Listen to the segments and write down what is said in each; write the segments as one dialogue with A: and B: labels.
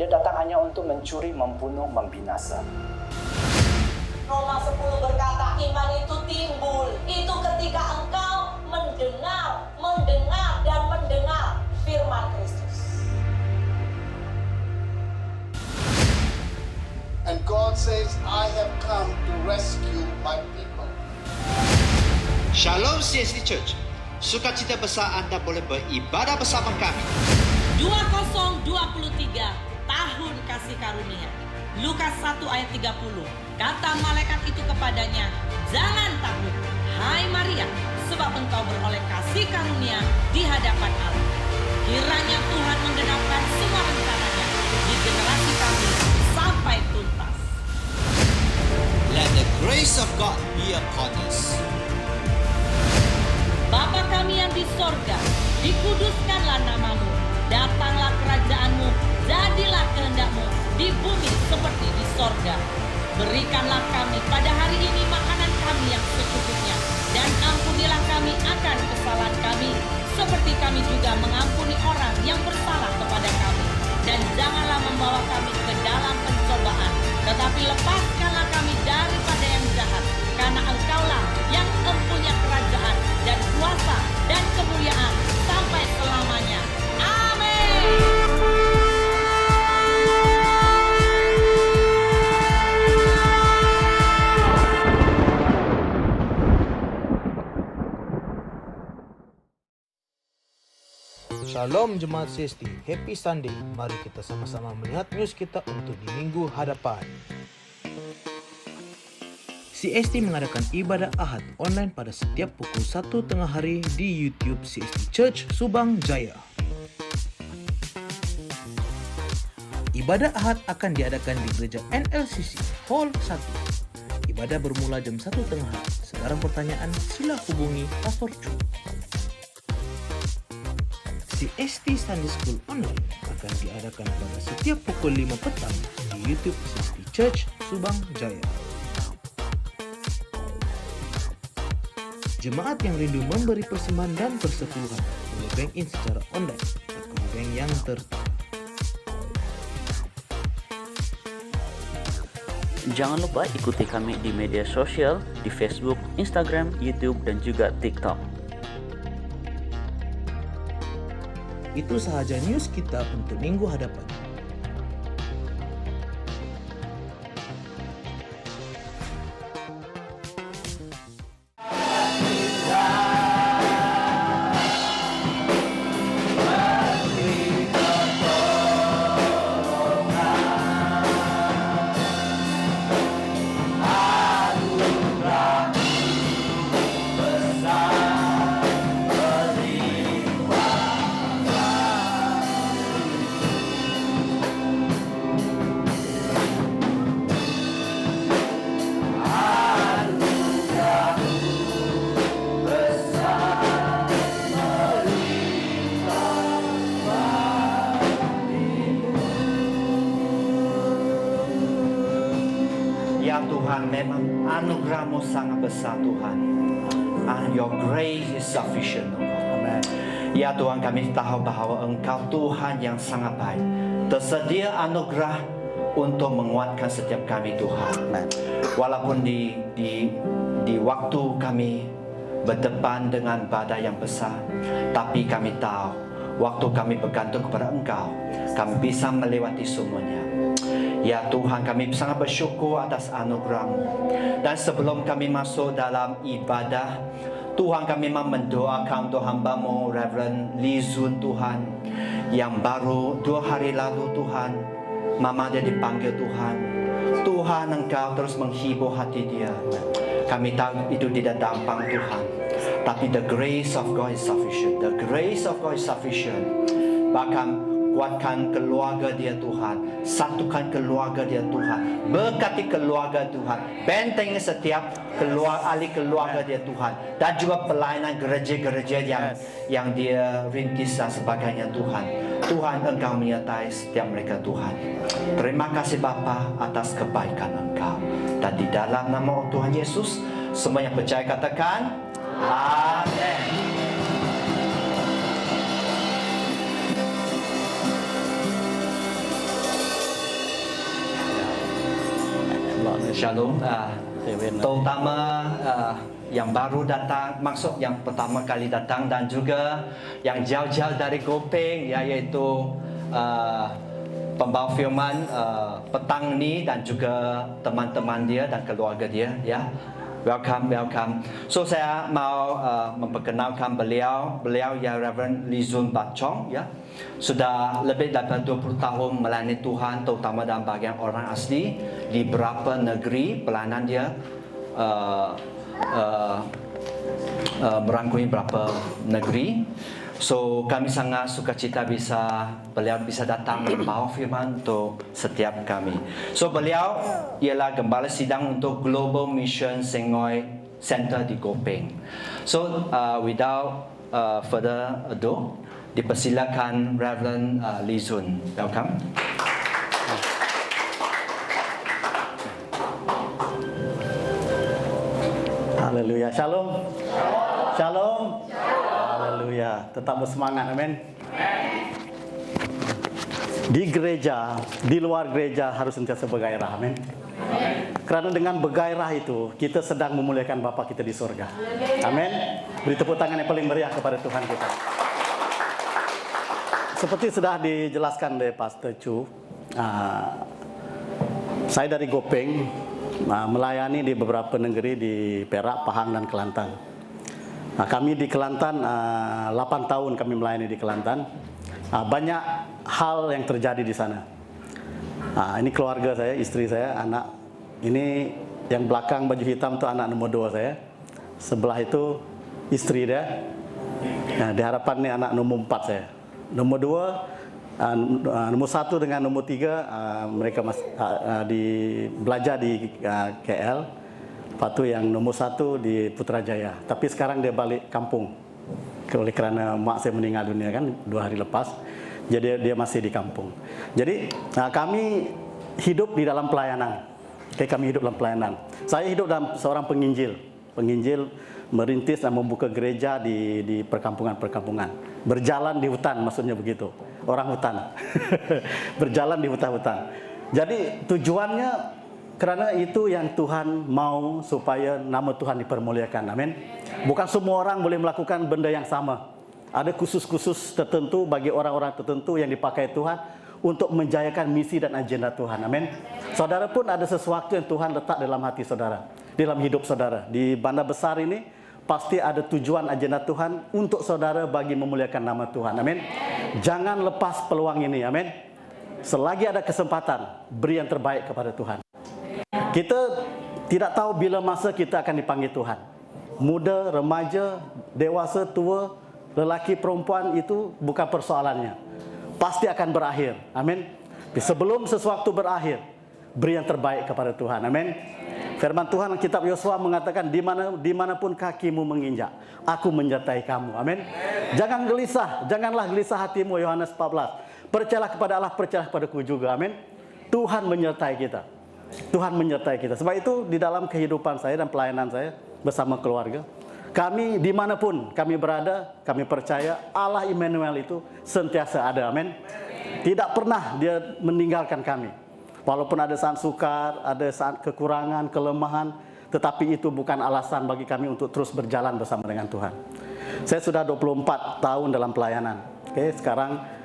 A: Dia datang hanya untuk mencuri, membunuh, membinasa.
B: Roma 10 berkata, iman itu timbul. Itu ketika engkau mendengar firman Kristus.
C: And God says, I have come to rescue my people.
D: Shalom CST Church. Sukacita besar anda boleh beribadah bersama kami.
B: 2023 tahun kasih karunia. Lukas 1 ayat 30. Kata malaikat itu kepadanya, jangan takut, hai Maria, sebab engkau beroleh kasih karunia di hadapan Allah. Kiranya Tuhan menggenapkan semua rencananya di generasi kami sampai tuntas.
D: Let the grace of God be upon us.
B: Bapa kami yang di sorga, dikuduskanlah namamu, datanglah kerajaanmu, jadilah kehendakmu di bumi seperti di sorga. Berikanlah kami pada hari ini makanan kami yang secukupnya, dan ampunilah kami akan kesalahan kami, seperti kami juga mengampuni orang yang bersalah kepada kami. Dan janganlah membawa kami ke dalam pencobaan, tetapi lepaskanlah kami daripada yang jahat, karena engkaulah yang mempunyai kerajaan dan kuasa dan kemuliaan sampai selamanya. Amin.
E: Shalom Jemaat CST, Happy Sunday. Mari kita sama-sama melihat news kita untuk di minggu hadapan. CST mengadakan ibadah Ahad online pada setiap pukul 1 tengah hari di YouTube CST Church Subang Jaya. Ibadah Ahad akan diadakan di Gereja NLCC Hall 1. Ibadah bermula jam 1 tengah hari. Sekarang pertanyaan, sila hubungi Pastor Chu. CST Sunday School Online akan diadakan pada setiap pukul 5 petang di YouTube CST Church Subang Jaya. Jemaat yang rindu memberi persembahan dan persepuluhan boleh bank in secara online akun bank yang tertera.
F: Jangan lupa ikuti kami di media sosial di Facebook, Instagram, YouTube, dan juga TikTok.
E: Itu sahaja news kita untuk minggu hadapan.
A: Ya Tuhan, memang anugerah-Mu sangat besar Tuhan. And your grace is sufficient, oh God. Amen. Ya Tuhan, kami tahu bahwa Engkau Tuhan yang sangat baik. Tersedia anugerah untuk menguatkan setiap kami Tuhan. Amen. Walaupun di waktu kami berdepan dengan badai yang besar, tapi kami tahu waktu kami bergantung kepada Engkau, kami bisa melewati semuanya. Ya Tuhan, kami sangat bersyukur atas anugerah-Mu. Dan sebelum kami masuk dalam ibadah, Tuhan, kami memang mendoakan untuk hamba-Mu Reverend Lee Zun Tuhan, yang baru 2 hari lalu Tuhan, mama dia dipanggil Tuhan. Tuhan, Engkau terus menghibur hati dia. Kami tahu itu tidak gampang Tuhan, tapi the grace of God is sufficient. The grace of God is sufficient. Bahkan kuatkan keluarga dia Tuhan, satukan keluarga dia Tuhan, berkati keluarga Tuhan, bentengi setiap ahli keluarga dia Tuhan, dan juga pelayanan gereja-gereja yang dia rintis dan sebagainya Tuhan. Tuhan, Engkau menyertai setiap mereka Tuhan. Terima kasih Bapa atas kebaikan Engkau, dan di dalam nama Tuhan Yesus semua yang percaya katakan Amin. Shalom. Terutama yang baru datang, maksud yang pertama kali datang dan juga yang jauh-jauh dari Gopeng, iaitu pembawa firman petang ni dan juga teman-teman dia dan keluarga dia, ya. Welcome. So saya mau memperkenalkan beliau ya Reverend Lee Zun Bachong, ya. Sudah lebih daripada 20 tahun melayani Tuhan, terutama dalam bagian orang asli di beberapa negeri. Pelayanan dia merangkumi beberapa negeri. So kami sangat sukacita beliau bisa datang membawa firman untuk setiap kami. So beliau ialah gembala sidang untuk Global Mission Sengoy Center di Gopeng. So without further ado, dipersilakan Reverend Lee Zun. Welcome.
G: Haleluya. Shalom. Haleluya. Tetap bersemangat, amin. Di gereja, di luar gereja harus sentiasa bergairah, amin. Karena dengan bergairah itu kita sedang memuliakan Bapa kita di surga. Amin. Beri tepuk tangan yang paling meriah kepada Tuhan kita. Seperti sudah dijelaskan oleh Pastor Chu, saya dari Gopeng, melayani di beberapa negeri di Perak, Pahang, dan Kelantan. Kami di Kelantan 8 tahun kami melayani di Kelantan. Banyak hal yang terjadi di sana. Ini keluarga saya, istri saya, anak. Ini yang belakang baju hitam itu anak nomor 2 saya. Sebelah itu istri dia. Di hadapan ini anak nomor 4 saya. Nomor 2, nomor 1 dengan nomor 3 mereka belajar di KL. Lepas itu yang nomor 1 di Putrajaya. Tapi sekarang dia balik kampung. Oleh kerana mak saya meninggal dunia kan 2 hari lepas. Jadi dia masih di kampung. Jadi kami hidup di dalam pelayanan. Kami hidup dalam pelayanan. Saya hidup dalam seorang penginjil. Penginjil merintis dan membuka gereja di perkampungan-perkampungan. Berjalan di hutan, maksudnya begitu. Orang hutan. Berjalan di hutan-hutan. Jadi tujuannya karena itu yang Tuhan mau supaya nama Tuhan dipermuliakan. Amin. Bukan semua orang boleh melakukan benda yang sama. Ada khusus-khusus tertentu bagi orang-orang tertentu yang dipakai Tuhan untuk menjayakan misi dan agenda Tuhan. Amin. Saudara pun ada sesuatu yang Tuhan letak dalam hati saudara, dalam hidup saudara. Di Bandar Besar ini pasti ada tujuan agenda Tuhan untuk saudara bagi memuliakan nama Tuhan. Amin. Jangan lepas peluang ini. Amin. Selagi ada kesempatan, beri yang terbaik kepada Tuhan. Kita tidak tahu bila masa kita akan dipanggil Tuhan. Muda, remaja, dewasa, tua, lelaki, perempuan, itu bukan persoalannya. Pasti akan berakhir. Amin. Sebelum sesuatu berakhir, beri yang terbaik kepada Tuhan. Amin. Firman Tuhan kitab Yosua mengatakan, dimanapun kakimu menginjak, aku menyertai kamu. Amin. Jangan gelisah, janganlah gelisah hatimu. Yohanes 14. Percayalah kepada Allah, percayalah kepadaku juga. Amin. Tuhan menyertai kita. Tuhan menyertai kita. Sebab itu di dalam kehidupan saya dan pelayanan saya bersama keluarga, kami dimanapun kami berada, kami percaya Allah Immanuel itu sentiasa ada. Amin. Tidak pernah dia meninggalkan kami. Walaupun ada saat sukar, ada saat kekurangan, kelemahan, tetapi itu bukan alasan bagi kami untuk terus berjalan bersama dengan Tuhan. Saya sudah 24 tahun dalam pelayanan. Sekarang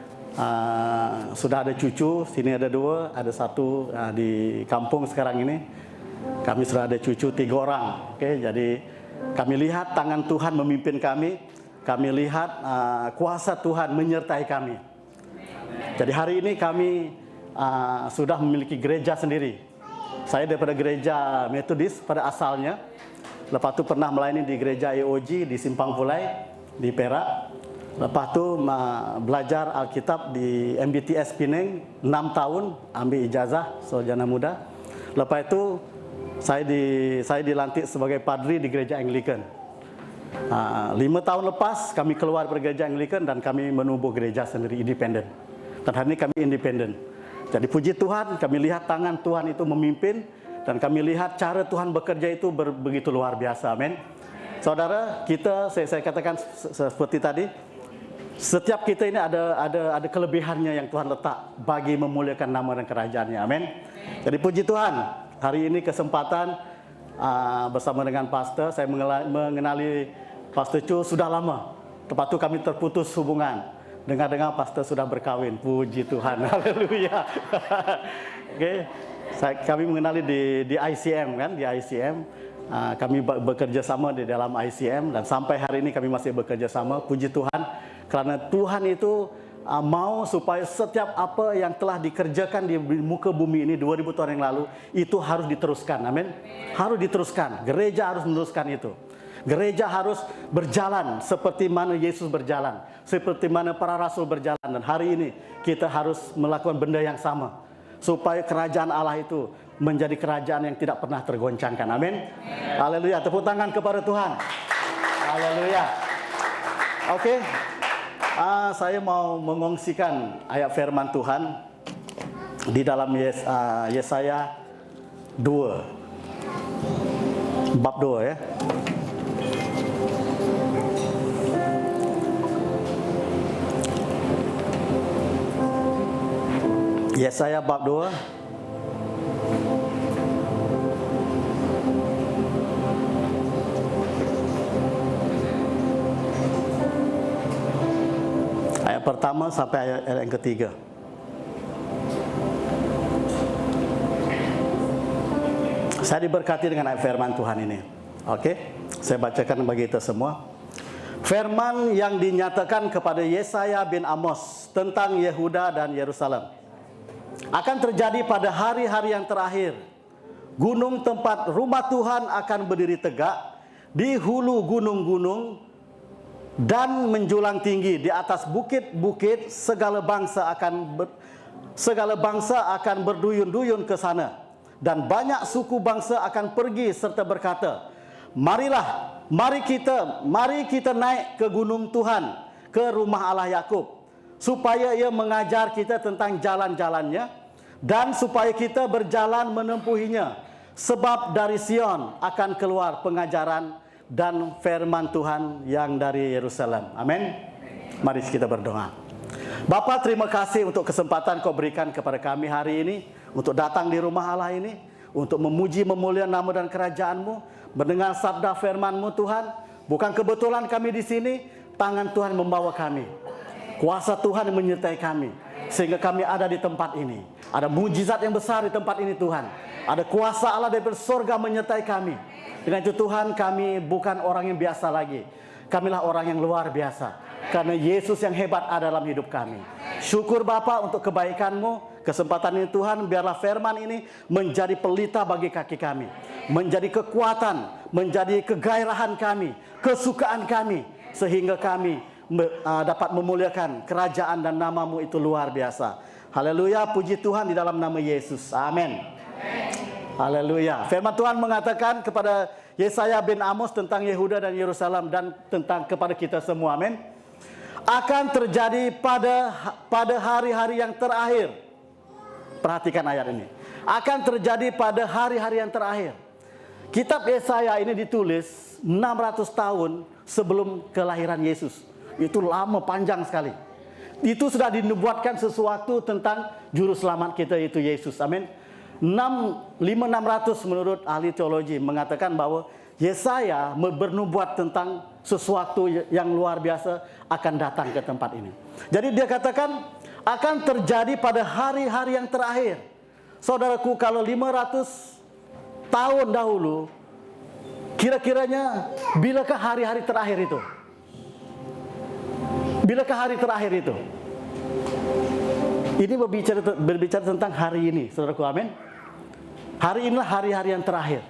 G: sudah ada cucu, sini ada 2, ada 1 di kampung sekarang ini. Kami sudah ada cucu 3 orang. Jadi kami lihat tangan Tuhan memimpin kami. Kami lihat kuasa Tuhan menyertai kami. Jadi hari ini kami sudah memiliki gereja sendiri. Saya daripada gereja Metodis pada asalnya. Lepas itu pernah melayani di gereja EOG di Simpang Pulai di Perak. Lepas itu belajar Alkitab di MBTS Penang 6 tahun, ambil ijazah sarjana muda. Lepas itu saya dilantik sebagai padri di gereja Anglican. 5 tahun lepas kami keluar dari gereja Anglican dan kami menubuh gereja sendiri independen. Dan hari ini kami independen. Jadi puji Tuhan, kami lihat tangan Tuhan itu memimpin dan kami lihat cara Tuhan bekerja itu begitu luar biasa. Amin. Saudara, kita saya katakan seperti tadi, setiap kita ini ada kelebihannya yang Tuhan letak bagi memuliakan nama dan kerajaannya. Amin. Jadi puji Tuhan, Hari ini kesempatan bersama dengan pastor, saya mengenali Pastor Chu sudah lama. Lepas itu kami terputus hubungan. Dengar-dengar pastor sudah berkawin. Puji Tuhan. Haleluya. Oke. Kami mengenali di ICM kan, di ICM. Kami bekerja sama di dalam ICM dan sampai hari ini kami masih bekerja sama. Puji Tuhan. Karena Tuhan itu mau supaya setiap apa yang telah dikerjakan di muka bumi ini 2000 tahun yang lalu itu harus diteruskan. Amin. Harus diteruskan. Gereja harus meneruskan itu. Gereja harus berjalan seperti mana Yesus berjalan, seperti mana para rasul berjalan. Dan hari ini kita harus melakukan benda yang sama supaya kerajaan Allah itu menjadi kerajaan yang tidak pernah tergoncangkan. Amin. Haleluya. Tepuk tangan kepada Tuhan. Haleluya. Oke. Saya mau mengongsikan ayat firman Tuhan di dalam Yesaya 2 bab 2 ya. Yesaya bab 2 ayat pertama sampai ayat yang ketiga. Saya diberkati dengan ayat firman Tuhan ini. Oke, saya bacakan bagi kita semua. Firman yang dinyatakan kepada Yesaya bin Amos tentang Yehuda dan Yerusalem akan terjadi pada hari-hari yang terakhir. Gunung tempat rumah Tuhan akan berdiri tegak di hulu gunung-gunung dan menjulang tinggi di atas bukit-bukit. Segala bangsa akan berduyun-duyun ke sana, dan banyak suku bangsa akan pergi serta berkata, marilah, mari kita naik ke gunung Tuhan, ke rumah Allah Yakub, supaya ia mengajar kita tentang jalan-jalannya, dan supaya kita berjalan menempuhinya. Sebab dari Sion akan keluar pengajaran dan firman Tuhan yang dari Yerusalem. Amin. Mari kita berdoa. Bapa, terima kasih untuk kesempatan Kau berikan kepada kami hari ini untuk datang di rumah Allah ini, untuk memuji memuliakan nama dan kerajaan-Mu, mendengar sabda firman-Mu Tuhan. Bukan kebetulan kami di sini, tangan Tuhan membawa kami. Kuasa Tuhan menyertai kami sehingga kami ada di tempat ini. Ada mujizat yang besar di tempat ini Tuhan. Ada kuasa Allah dari surga menyertai kami. Dengan itu Tuhan, kami bukan orang yang biasa lagi. Kamilah orang yang luar biasa. Karena Yesus yang hebat ada dalam hidup kami. Syukur Bapa untuk kebaikan-Mu. Kesempatan ini Tuhan, biarlah firman ini menjadi pelita bagi kaki kami. Menjadi kekuatan, menjadi kegairahan kami, kesukaan kami. Sehingga kami dapat memuliakan kerajaan dan nama-Mu itu luar biasa. Haleluya, puji Tuhan di dalam nama Yesus. Amin. Haleluya. Firman Tuhan mengatakan kepada Yesaya bin Amos tentang Yehuda dan Yerusalem dan tentang kepada kita semua. Amin. Akan terjadi pada hari-hari yang terakhir. Perhatikan ayat ini. Akan terjadi pada hari-hari yang terakhir. Kitab Yesaya ini ditulis 600 tahun sebelum kelahiran Yesus. Itu lama, panjang sekali. Itu sudah dinubuatkan sesuatu tentang juru selamat kita, yaitu Yesus. Amin. 600 menurut ahli teologi mengatakan bahwa Yesaya bernubuat tentang sesuatu yang luar biasa akan datang ke tempat ini. Jadi dia katakan akan terjadi pada hari-hari yang terakhir. Saudaraku, kalau 500 tahun dahulu, kira-kiranya bilakah hari-hari terakhir itu? Bilakah hari terakhir itu? Ini berbicara tentang hari ini, saudaraku, amin. Hari inilah hari-hari yang terakhir.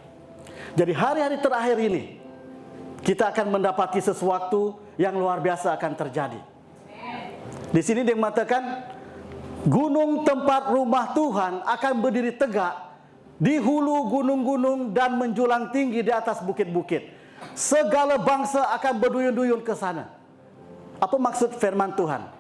G: Jadi hari-hari terakhir ini kita akan mendapati sesuatu yang luar biasa akan terjadi. Di sini dia mengatakan gunung tempat rumah Tuhan akan berdiri tegak di hulu gunung-gunung dan menjulang tinggi di atas bukit-bukit. Segala bangsa akan berduyun-duyun ke sana. Apa maksud firman Tuhan?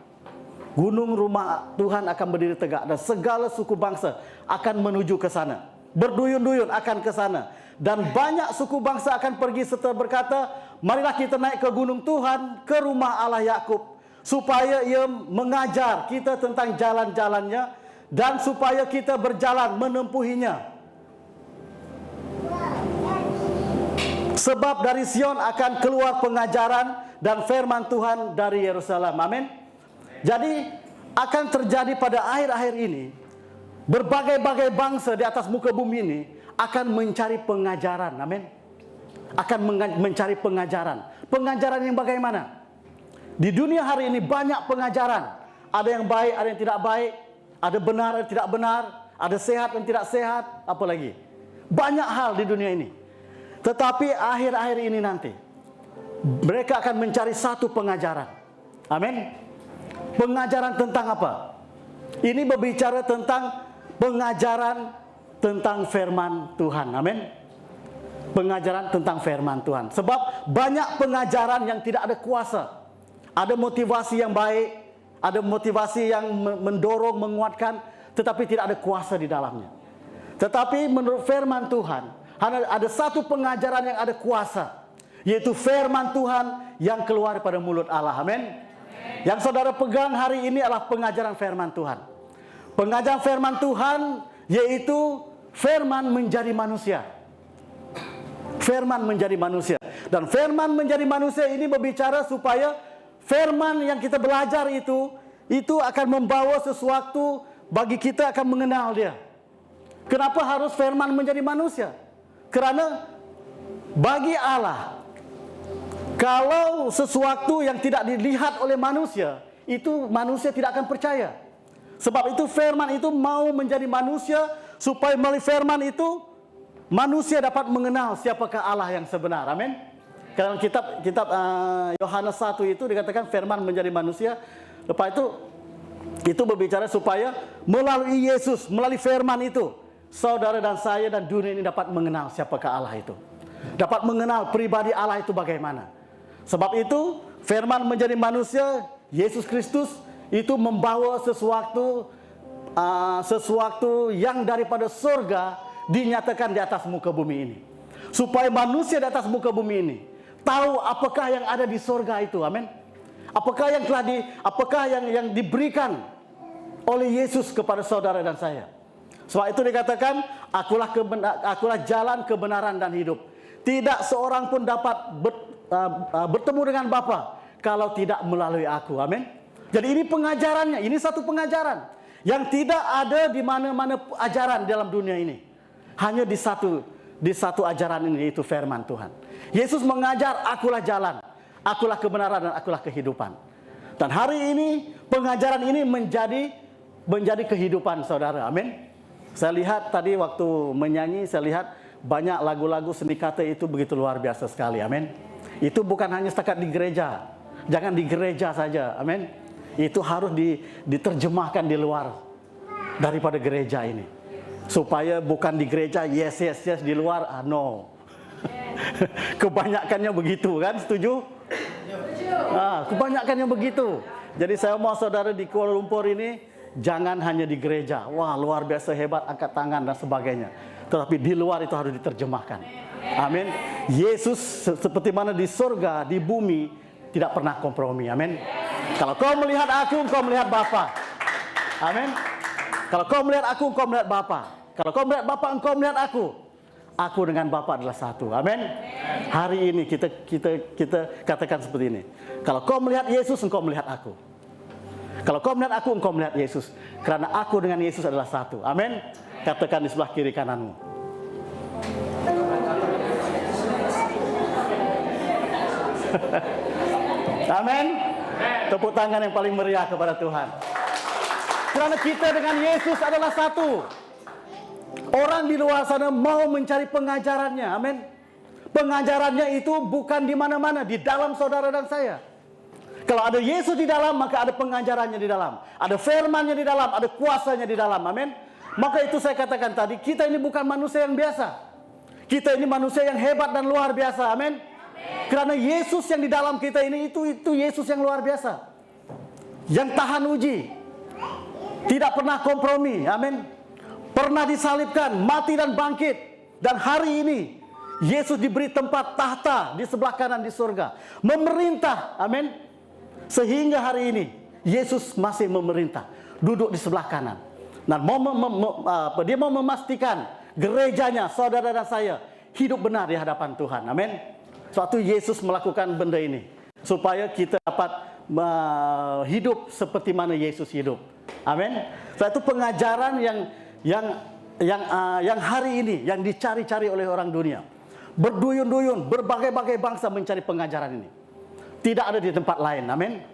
G: Gunung rumah Tuhan akan berdiri tegak dan segala suku bangsa akan menuju ke sana. Berduyun-duyun akan ke sana. Dan banyak suku bangsa akan pergi serta berkata, marilah kita naik ke gunung Tuhan, ke rumah Allah Yakub, supaya ia mengajar kita tentang jalan-jalannya dan supaya kita berjalan menempuhinya. Sebab dari Sion akan keluar pengajaran dan firman Tuhan dari Yerusalem. Amin. Jadi akan terjadi pada akhir-akhir ini, berbagai-bagai bangsa di atas muka bumi ini akan mencari pengajaran. Amin. Akan mencari pengajaran. Pengajaran yang bagaimana? Di dunia hari ini banyak pengajaran. Ada yang baik, ada yang tidak baik. Ada benar, ada yang tidak benar. Ada sehat dan tidak sehat. Apa lagi? Banyak hal di dunia ini. Tetapi akhir-akhir ini nanti, mereka akan mencari satu pengajaran. Amin. Pengajaran tentang apa? Ini berbicara tentang pengajaran tentang firman Tuhan. Amin. Pengajaran tentang firman Tuhan. Sebab banyak pengajaran yang tidak ada kuasa. Ada motivasi yang baik, ada motivasi yang mendorong, menguatkan, tetapi tidak ada kuasa di dalamnya. Tetapi menurut firman Tuhan, ada satu pengajaran yang ada kuasa, yaitu firman Tuhan yang keluar pada mulut Allah. Amin. Yang saudara pegang hari ini adalah pengajaran firman Tuhan. Pengajaran firman Tuhan yaitu firman menjadi manusia. Firman menjadi manusia. Dan firman menjadi manusia ini berbicara supaya firman yang kita belajar itu akan membawa sesuatu bagi kita, akan mengenal dia. Kenapa harus firman menjadi manusia? Karena bagi Allah, kalau sesuatu yang tidak dilihat oleh manusia, itu manusia tidak akan percaya. Sebab itu firman itu mau menjadi manusia supaya melalui firman itu manusia dapat mengenal siapakah Allah yang sebenar. Amin. Dalam kitab Yohanes 1 itu dikatakan firman menjadi manusia. Lepas itu berbicara supaya melalui Yesus, melalui firman itu, saudara dan saya dan dunia ini dapat mengenal siapakah Allah itu. Dapat mengenal pribadi Allah itu bagaimana. Sebab itu firman menjadi manusia, Yesus Kristus itu membawa sesuatu yang daripada surga dinyatakan di atas muka bumi ini. Supaya manusia di atas muka bumi ini tahu apakah yang ada di surga itu. Amin. Apakah yang diberikan oleh Yesus kepada saudara dan saya. Sebab itu dikatakan, akulah jalan kebenaran dan hidup. Tidak seorang pun dapat bertemu dengan Bapa kalau tidak melalui aku. Amin. Jadi ini pengajarannya, ini satu pengajaran yang tidak ada di mana-mana ajaran dalam dunia ini. Hanya di satu ajaran ini, yaitu firman Tuhan. Yesus mengajar, akulah jalan, akulah kebenaran dan akulah kehidupan. Dan hari ini pengajaran ini menjadi kehidupan saudara. Amin. Saya lihat tadi waktu menyanyi, saya lihat banyak lagu-lagu seni kata itu begitu luar biasa sekali. Amin. Itu bukan hanya setakat di gereja. Jangan di gereja saja. Amin. Itu harus diterjemahkan di luar daripada gereja ini. Supaya bukan di gereja yes di luar no. Kebanyakannya begitu kan, setuju? Kebanyakannya begitu. Jadi saya mau saudara di Kuala Lumpur ini jangan hanya di gereja, wah luar biasa hebat, angkat tangan dan sebagainya. Tetapi di luar itu harus diterjemahkan. Amin. Yesus seperti mana di surga, di bumi tidak pernah kompromi. Amin. Kalau kau melihat aku, kau melihat Bapa. Amin. Kalau kau melihat aku, engkau melihat Bapa. Kalau kau melihat Bapa, engkau melihat aku. Aku dengan Bapa adalah satu. Amin. Hari ini kita katakan seperti ini. Kalau kau melihat Yesus, engkau melihat aku. Kalau kau melihat aku, engkau melihat Yesus. Karena aku dengan Yesus adalah satu. Amin. Katakan di sebelah kiri kananmu. Amin. Tepuk tangan yang paling meriah kepada Tuhan. Karena kita dengan Yesus adalah satu. Orang di luar sana mau mencari pengajarannya. Amin. Pengajarannya itu bukan di mana-mana, di dalam saudara dan saya. Kalau ada Yesus di dalam, maka ada pengajarannya di dalam. Ada firman-Nya di dalam, ada kuasanya di dalam. Amin. Maka itu saya katakan tadi, kita ini bukan manusia yang biasa. Kita ini manusia yang hebat dan luar biasa. Amin. Karena Yesus yang di dalam kita ini itu Yesus yang luar biasa. Yang tahan uji. Tidak pernah kompromi. Amin. Pernah disalibkan, mati dan bangkit. Dan hari ini Yesus diberi tempat tahta di sebelah kanan di surga. Memerintah. Amin. Sehingga hari ini Yesus masih memerintah. Duduk di sebelah kanan. Dan dia mau memastikan gerejanya, saudara dan saya, hidup benar di hadapan Tuhan. Amin. Suatu Yesus melakukan benda ini supaya kita dapat hidup seperti mana Yesus hidup. Amin. Suatu pengajaran yang hari ini yang dicari-cari oleh orang dunia. Berduyun-duyun, berbagai-bagai bangsa mencari pengajaran ini. Tidak ada di tempat lain. Amin.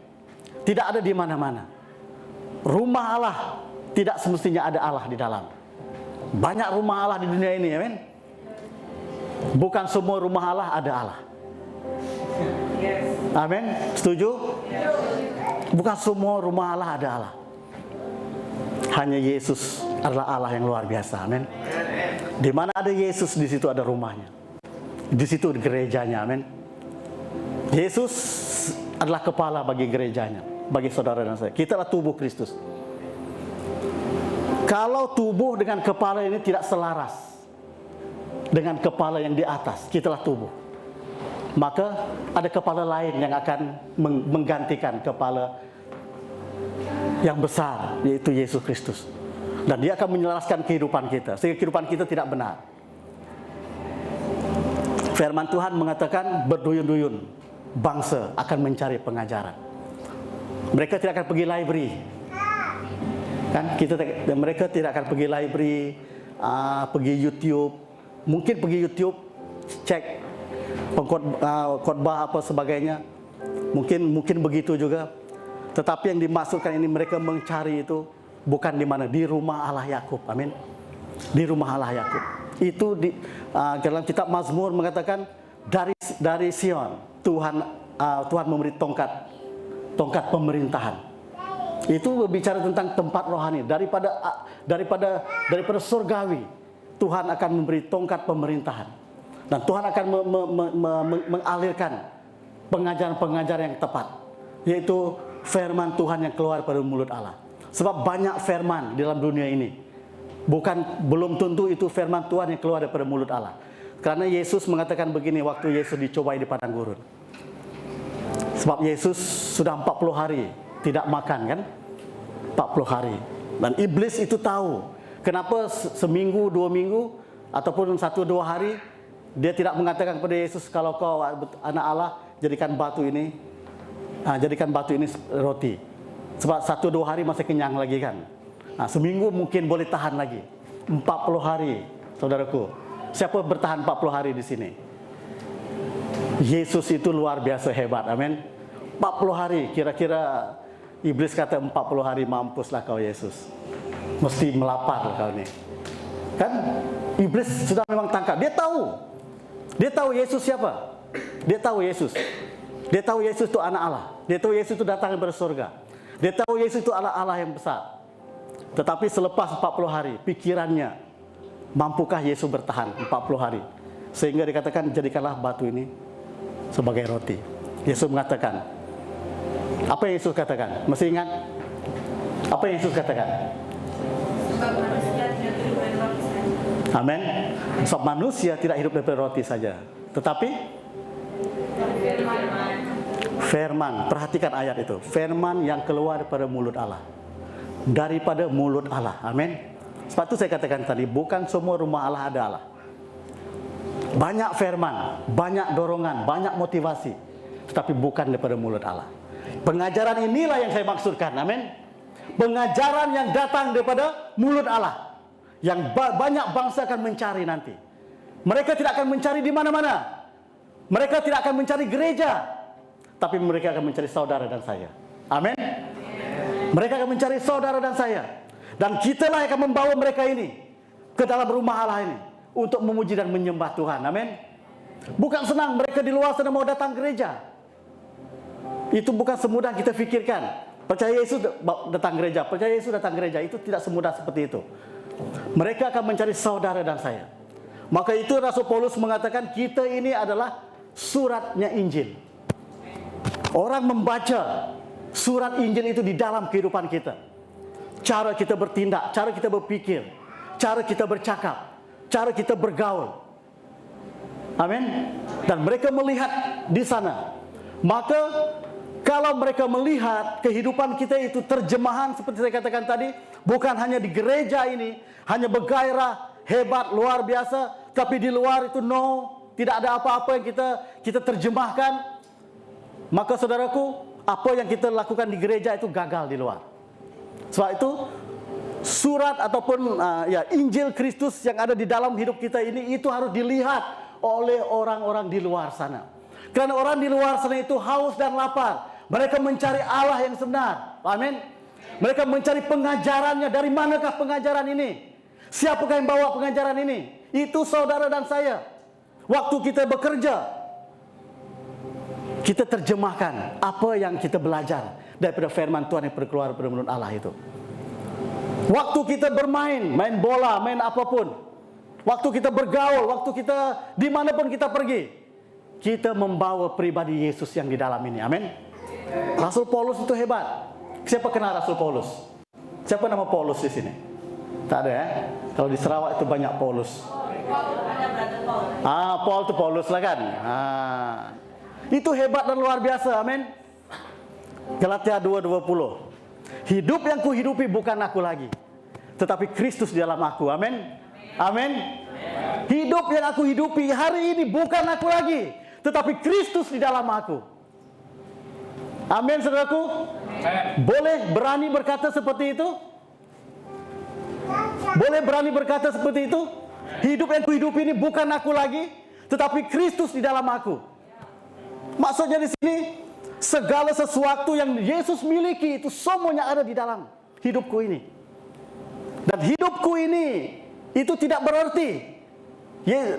G: Tidak ada di mana-mana. Rumah Allah tidak semestinya ada Allah di dalam. Banyak rumah Allah di dunia ini, amin. Bukan semua rumah Allah ada Allah. Amin. Setuju? Bukan semua rumah Allah ada Allah. Hanya Yesus adalah Allah yang luar biasa, amin. Di mana ada Yesus, di situ ada rumahnya. Di situ gerejanya, amin. Yesus adalah kepala bagi gerejanya, bagi saudara dan saya. Kita adalah tubuh Kristus. Kalau tubuh dengan kepala ini tidak selaras dengan kepala yang di atas, kitalah tubuh, maka ada kepala lain yang akan menggantikan kepala yang besar, yaitu Yesus Kristus. Dan dia akan menyelaraskan kehidupan kita, sehingga kehidupan kita tidak benar. Firman Tuhan mengatakan berduyun-duyun bangsa akan mencari pengajaran. Mereka tidak akan pergi library. Kan mereka tidak akan pergi library, pergi YouTube. Mungkin pergi YouTube, cek khotbah apa sebagainya. Mungkin begitu juga. Tetapi yang dimaksudkan ini mereka mencari itu bukan di mana, di rumah Allah Yakub. Amin. Di rumah Allah Yakub. Itu dalam kitab Mazmur mengatakan dari Sion Tuhan memberi tongkat pemerintahan. Itu berbicara tentang tempat rohani, daripada surgawi. Tuhan akan memberi tongkat pemerintahan, dan Tuhan akan mengalirkan pengajaran-pengajaran yang tepat, yaitu firman Tuhan yang keluar dari mulut Allah. Sebab banyak firman di dalam dunia ini, belum tentu itu firman Tuhan yang keluar daripada mulut Allah. Karena Yesus mengatakan begini waktu Yesus dicobai di padang gurun. Sebab Yesus sudah 40 hari tidak makan, kan? 40 hari. Dan iblis itu tahu. Kenapa seminggu, 2 minggu, ataupun 1-2 hari, dia tidak mengatakan kepada Yesus, kalau kau anak Allah, jadikan batu ini roti. Sebab 1-2 hari masih kenyang lagi, kan? Seminggu mungkin boleh tahan lagi. 40 hari, saudaraku. Siapa bertahan 40 hari di sini? Yesus itu luar biasa hebat, amin. 40 hari, kira-kira iblis kata 40 hari mampuslah kau Yesus. Mesti melapar kau ni. Kan? Iblis sudah memang tangkap. Dia tahu Yesus siapa. Dia tahu Yesus itu anak Allah. Dia tahu Yesus itu datang dari surga. Dia tahu Yesus itu Allah yang besar. Tetapi selepas 40 hari, pikirannya, mampukah Yesus bertahan 40 hari? Sehingga dikatakan, jadikanlah batu ini sebagai roti. Yesus mengatakan, apa yang Yesus katakan? Masih ingat? Apa yang Yesus katakan? Amin. Sebab manusia tidak hidup dari roti saja, tetapi firman. Perhatikan ayat itu. Firman yang keluar daripada mulut Allah. Daripada mulut Allah. Amin. Sebab itu saya katakan tadi, bukan semua rumah Allah ada Allah. Banyak firman, banyak dorongan, banyak motivasi, tetapi bukan daripada mulut Allah. Pengajaran inilah yang saya maksudkan. Amin. Pengajaran yang datang daripada mulut Allah, yang banyak bangsa akan mencari nanti. Mereka tidak akan mencari di mana-mana. Mereka tidak akan mencari gereja, tapi mereka akan mencari saudara dan saya. Amin. Mereka akan mencari saudara dan saya. Dan kitalah yang akan membawa mereka ini ke dalam rumah Allah ini untuk memuji dan menyembah Tuhan. Amin. Bukan senang mereka di luar sana mau datang gereja. Itu bukan semudah kita fikirkan. Percaya Yesus datang gereja, percaya Yesus datang gereja, itu tidak semudah seperti itu. Mereka akan mencari saudara dan saya. Maka itu Rasul Paulus mengatakan kita ini adalah suratnya Injil. Orang membaca surat Injil itu di dalam kehidupan kita. Cara kita bertindak, cara kita berpikir, cara kita bercakap, cara kita bergaul. Amin. Dan mereka melihat di sana. Maka kalau mereka melihat kehidupan kita itu terjemahan seperti saya katakan tadi, bukan hanya di gereja ini, hanya bergairah, hebat, luar biasa, tapi di luar itu no, tidak ada apa-apa yang kita terjemahkan, maka saudaraku, apa yang kita lakukan di gereja itu gagal di luar. Sebab itu surat ataupun Injil Kristus yang ada di dalam hidup kita ini itu harus dilihat oleh orang-orang di luar sana. Karena orang di luar sana itu haus dan lapar. Mereka mencari Allah yang sebenar. Amin. Mereka mencari pengajarannya. Dari manakah pengajaran ini? Siapakah yang bawa pengajaran ini? Itu saudara dan saya. Waktu kita bekerja, kita terjemahkan apa yang kita belajar daripada firman Tuhan yang berkeluar dari mulut Allah itu. Waktu kita bermain, main bola, main apapun, waktu kita bergaul, waktu kita dimanapun kita pergi, kita membawa pribadi Yesus yang di dalam ini. Amin. Rasul Paulus itu hebat. Siapa kenal Rasul Paulus? Siapa nama Paulus di sini? Tak ada ya? Kalau di Sarawak itu banyak Paulus. Paul itu Paulus lah kan. Itu hebat dan luar biasa. Amin. Galatia 2:20. Hidup yang kuhidupi bukan aku lagi, tetapi Kristus di dalam aku. Amin. Amin. Hidup yang aku hidupi hari ini bukan aku lagi, tetapi Kristus di dalam aku. Amin, saudaraku. Boleh berani berkata seperti itu? Boleh berani berkata seperti itu? Hidup yang kuhidupi ini bukan aku lagi, tetapi Kristus di dalam aku. Maksudnya di sini, segala sesuatu yang Yesus miliki itu semuanya ada di dalam hidupku ini. Dan hidupku ini itu tidak berarti.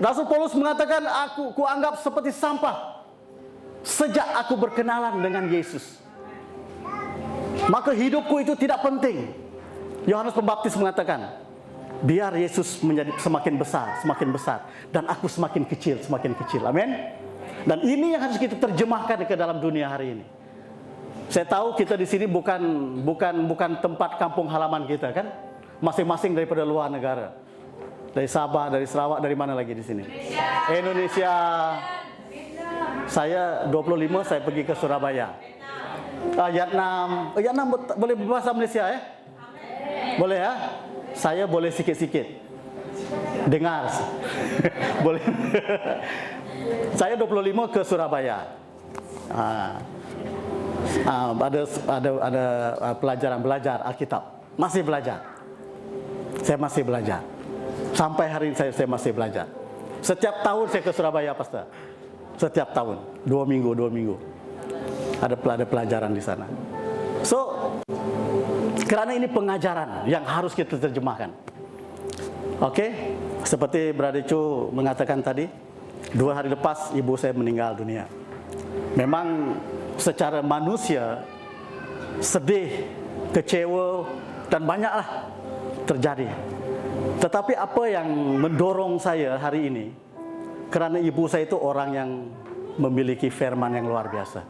G: Rasul Paulus mengatakan, aku anggap seperti sampah sejak aku berkenalan dengan Yesus. Maka hidupku itu tidak penting. Yohanes Pembaptis mengatakan, biar Yesus menjadi semakin besar, dan aku semakin kecil. Amin. Dan ini yang harus kita terjemahkan ke dalam dunia hari ini. Saya tahu kita di sini bukan tempat kampung halaman kita kan, masing-masing daripada luar negara, dari Sabah, dari Sarawak, dari mana lagi di sini? Indonesia. Saya 25 saya pergi ke Surabaya. Vietnam boleh berbahasa Malaysia ya? Boleh ya? Saya boleh sikit-sikit. Dengar. Boleh. Saya 25 ke Surabaya. Ada pelajaran belajar Alkitab. Masih belajar. Saya masih belajar. Sampai hari ini saya masih belajar. Setiap tahun saya ke Surabaya, Pastor. Setiap tahun, 2 minggu. Ada pelajaran di sana. So, karena ini pengajaran yang harus kita terjemahkan. Oke, seperti Brother Chu mengatakan tadi, 2 hari lepas ibu saya meninggal dunia. Memang secara manusia sedih, kecewa dan banyaklah terjadi. Tetapi apa yang mendorong saya hari ini, karena ibu saya itu orang yang memiliki firman yang luar biasa.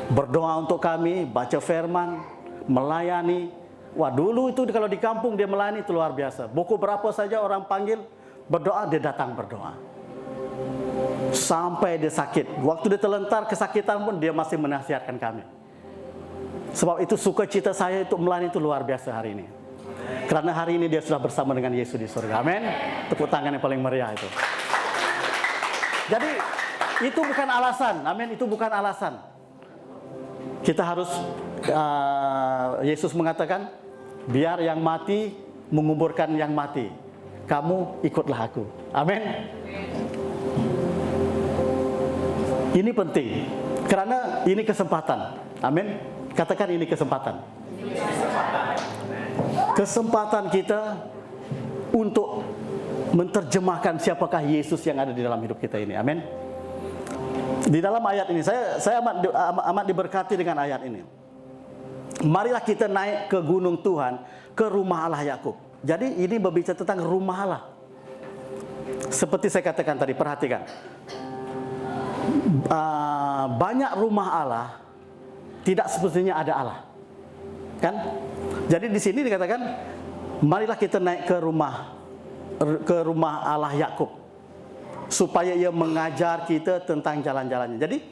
G: Berdoa untuk kami, baca firman, melayani. Wah, dulu itu kalau di kampung dia melayani itu luar biasa. Buku berapa saja orang panggil berdoa, dia datang berdoa. Sampai dia sakit. Waktu dia terlentar kesakitan pun dia masih menasihatkan kami. Sebab itu sukacita saya itu melayani itu luar biasa hari ini. Karena hari ini dia sudah bersama dengan Yesus di surga. Amin. Tepuk tangan yang paling meriah itu. Jadi itu bukan alasan. Amin. Itu bukan alasan. Kita harus Yesus mengatakan, biar yang mati menguburkan yang mati. Kamu ikutlah aku. Amin. Ini penting. Karena ini kesempatan. Amin. Katakan ini kesempatan. Kesempatan kita untuk menerjemahkan siapakah Yesus yang ada di dalam hidup kita ini. Amin. Di dalam ayat ini saya amat diberkati dengan ayat ini. Marilah kita naik ke gunung Tuhan, ke rumah Allah Yakub. Jadi ini berbicara tentang rumah Allah. Seperti saya katakan tadi, perhatikan. Banyak rumah Allah, tidak sepertinya ada Allah. Kan? Jadi di sini dikatakan, marilah kita naik ke rumah Allah Yakub, supaya ia mengajar kita tentang jalan-jalannya. Jadi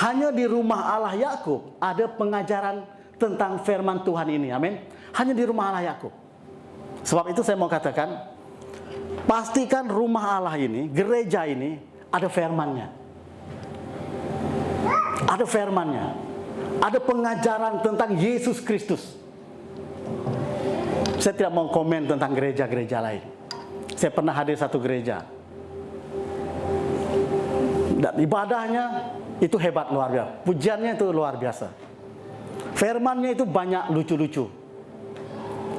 G: hanya di rumah Allah Yakub ada pengajaran tentang firman Tuhan ini. Amin. Hanya di rumah Allah Yakub. Sebab itu saya mau katakan, pastikan rumah Allah ini, gereja ini ada firman-Nya. Ada firman-Nya. Ada pengajaran tentang Yesus Kristus. Saya tidak mau komen tentang gereja-gereja lain. Saya pernah hadir satu gereja. Dan ibadahnya itu hebat, luar biasa. Pujiannya itu luar biasa. Firman-Nya itu banyak lucu-lucu.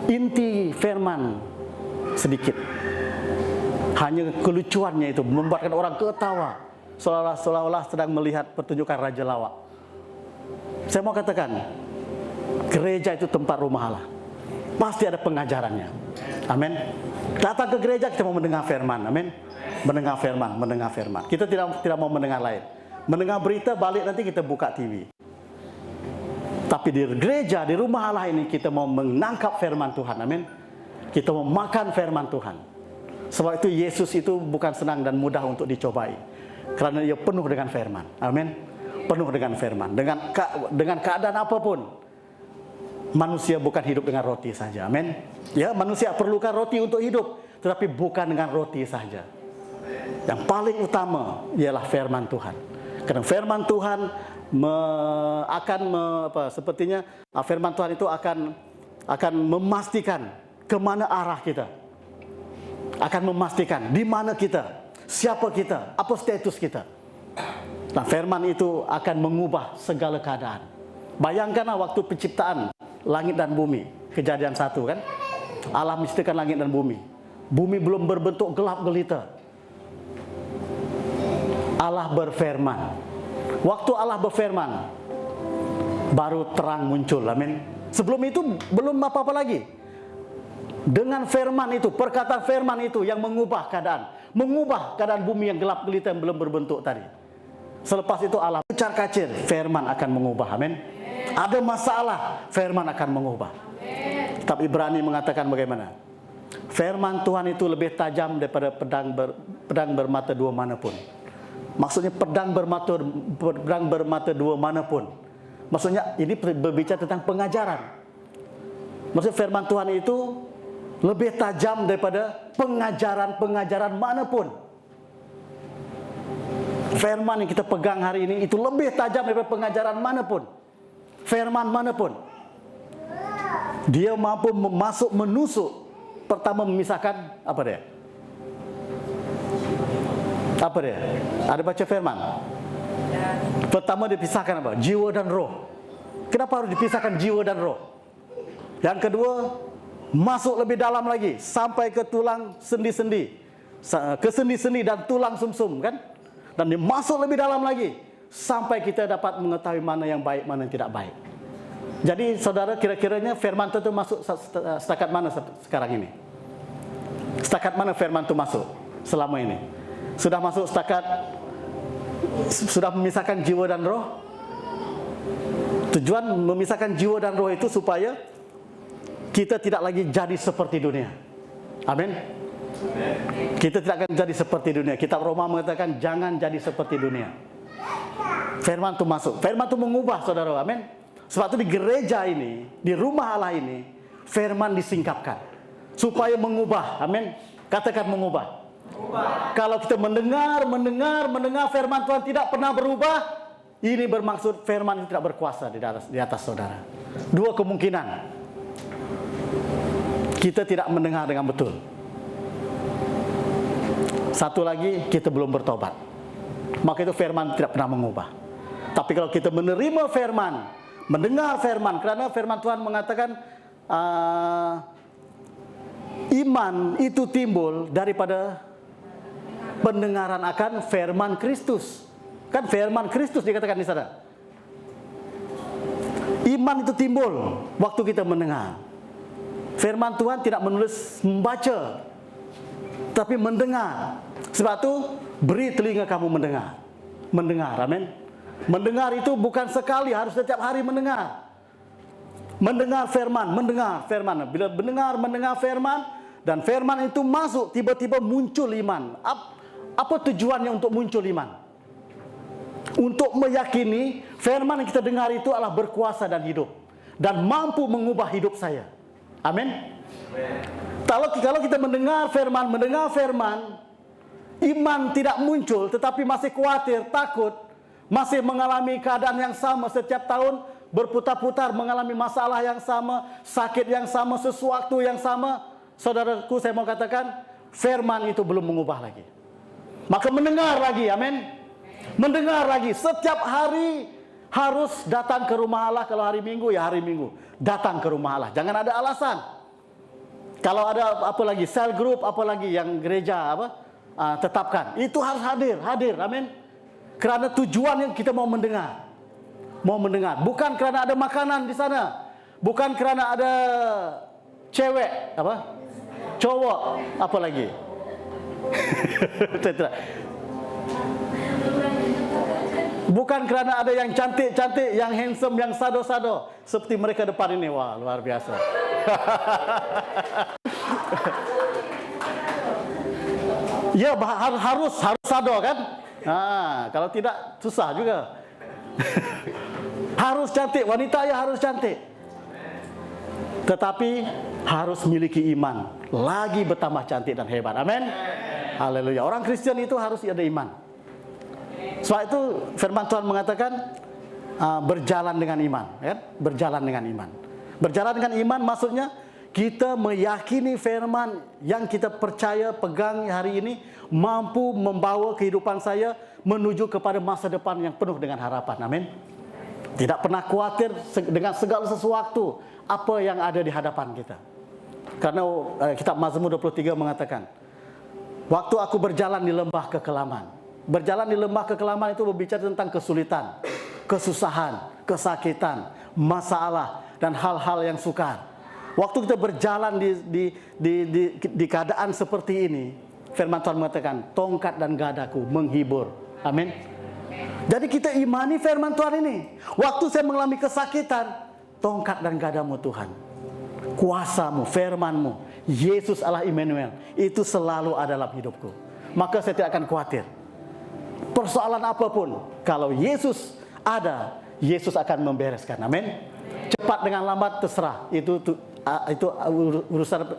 G: Inti firman sedikit. Hanya kelucuannya itu membuatkan orang ketawa, seolah-olah sedang melihat pertunjukan Raja Lawak. Saya mau katakan, gereja itu tempat rumah Allah. Pasti ada pengajarannya. Amin. Datang ke gereja kita mau mendengar firman. Amin. Mendengar firman, mendengar firman. Kita tidak mau mendengar lain. Mendengar berita, balik nanti kita buka TV. Tapi di gereja, di rumah Allah ini kita mau menangkap firman Tuhan. Amin. Kita mau makan firman Tuhan. Sebab itu Yesus itu bukan senang dan mudah untuk dicobai. Karena Dia penuh dengan firman. Amin. Penuh dengan firman. Dengan keadaan apapun. Manusia bukan hidup dengan roti saja. Amin. Ya, manusia perlukan roti untuk hidup, tetapi bukan dengan roti saja. Yang paling utama ialah firman Tuhan. Karena firman Tuhan sepertinya firman Tuhan itu akan memastikan kemana arah kita. Akan memastikan di mana kita, siapa kita, apa status kita. Nah, firman itu akan mengubah segala keadaan. Bayangkanlah waktu penciptaan langit dan bumi, Kejadian 1 kan? Allah menciptakan langit dan bumi. Bumi belum berbentuk, gelap gelita. Allah berfirman. Waktu Allah berfirman, baru terang muncul. Amin. Sebelum itu belum apa-apa lagi. Dengan firman itu, perkataan firman itu yang mengubah keadaan bumi yang gelap gelita yang belum berbentuk tadi. Selepas itu Allah ucar-kacir, firman akan mengubah. Amin. Ada masalah, firman akan mengubah. Kitab Ibrani mengatakan bagaimana? Firman Tuhan itu lebih tajam daripada pedang bermata dua manapun. Maksudnya pedang bermata dua manapun. Maksudnya ini berbicara tentang pengajaran. Maksudnya firman Tuhan itu lebih tajam daripada pengajaran manapun. Firman yang kita pegang hari ini itu lebih tajam daripada pengajaran manapun. Firman manapun. Dia mampu menusuk. Pertama memisahkan apa dia? Apa dia? Ada baca firman? Pertama dipisahkan apa? Jiwa dan roh. Kenapa harus dipisahkan jiwa dan roh? Yang kedua, masuk lebih dalam lagi sampai ke tulang sendi-sendi, ke sendi-sendi dan tulang sumsum, kan? Dan dia masuk lebih dalam lagi sampai kita dapat mengetahui mana yang baik, mana yang tidak baik. Jadi saudara, kira-kiranya firman itu masuk setakat mana sekarang ini? Setakat mana firman itu masuk selama ini? Sudah masuk sudah memisahkan jiwa dan roh? Tujuan memisahkan jiwa dan roh itu supaya kita tidak lagi jadi seperti dunia. Amin. Kita tidak akan jadi seperti dunia. Kitab Roma mengatakan jangan jadi seperti dunia. Firman itu masuk. Firman itu mengubah, saudara. Amin. Sebab itu di gereja ini, di rumah Allah ini, firman disingkapkan supaya mengubah. Amin. Katakan mengubah. Kalau kita mendengar firman Tuhan tidak pernah berubah, ini bermaksud firman itu tidak berkuasa di atas saudara. Dua kemungkinan. Kita tidak mendengar dengan betul. Satu lagi, kita belum bertobat. Maka itu firman tidak pernah mengubah. Tapi kalau kita menerima firman, mendengar firman, karena firman Tuhan mengatakan iman itu timbul daripada pendengaran akan firman Kristus. Kan firman Kristus dikatakan di sana. Iman itu timbul waktu kita mendengar. Firman Tuhan tidak menulis membaca, tapi mendengar. Sebab itu beri telinga kamu mendengar. Mendengar, amin. Mendengar itu bukan sekali, harus setiap hari mendengar. Mendengar firman. Bila mendengar firman, dan firman itu masuk, tiba-tiba muncul iman. Apa tujuannya untuk muncul iman? Untuk meyakini firman yang kita dengar itu adalah berkuasa dan hidup, dan mampu mengubah hidup saya. Amin. Kalau kita mendengar firman, iman tidak muncul, tetapi masih khawatir, takut, masih mengalami keadaan yang sama setiap tahun, berputar-putar mengalami masalah yang sama, sakit yang sama, sesuatu yang sama, saudaraku, saya mau katakan, firman itu belum mengubah lagi. Maka mendengar lagi, amin. Mendengar lagi, setiap hari harus datang ke rumah Allah. Kalau hari Minggu, ya hari Minggu datang ke rumah Allah. Jangan ada alasan. Kalau ada apa lagi, cell group, apa lagi yang gereja tetapkan, itu harus hadir, amin. Karena tujuan yang kita mau mendengar, bukan karena ada makanan di sana, bukan karena ada cewek, cowok, apa lagi. Bukan karena ada yang cantik-cantik, yang handsome, yang sado-sado seperti mereka depan ini. Wah, luar biasa. Ya, harus sado kan? Nah, kalau tidak susah juga. Harus cantik, wanita ya harus cantik. Tetapi harus miliki iman, lagi bertambah cantik dan hebat. Amin. Haleluya. Orang Kristen itu harus ada iman. Sebab itu firman Tuhan mengatakan berjalan dengan iman, kan? Berjalan dengan iman. Berjalan dengan iman maksudnya kita meyakini firman yang kita percaya pegang hari ini mampu membawa kehidupan saya menuju kepada masa depan yang penuh dengan harapan. Amin. Tidak pernah khawatir dengan segala sesuatu apa yang ada di hadapan kita. Karena kitab Mazmur 23 mengatakan, waktu aku berjalan di lembah kekelaman. Berjalan di lembah kekelaman itu berbicara tentang kesulitan, kesusahan, kesakitan, masalah, dan hal-hal yang sukar. Waktu kita berjalan di keadaan seperti ini, firman Tuhan mengatakan, tongkat dan gadaku menghibur. Amin. Jadi kita imani firman Tuhan ini. Waktu saya mengalami kesakitan, tongkat dan gadamu Tuhan, kuasamu, firmanmu, Yesus Allah Immanuel, itu selalu ada dalam hidupku. Maka saya tidak akan khawatir. Persoalan apapun, kalau Yesus ada, Yesus akan membereskan. Amin. Cepat dengan lambat terserah, itu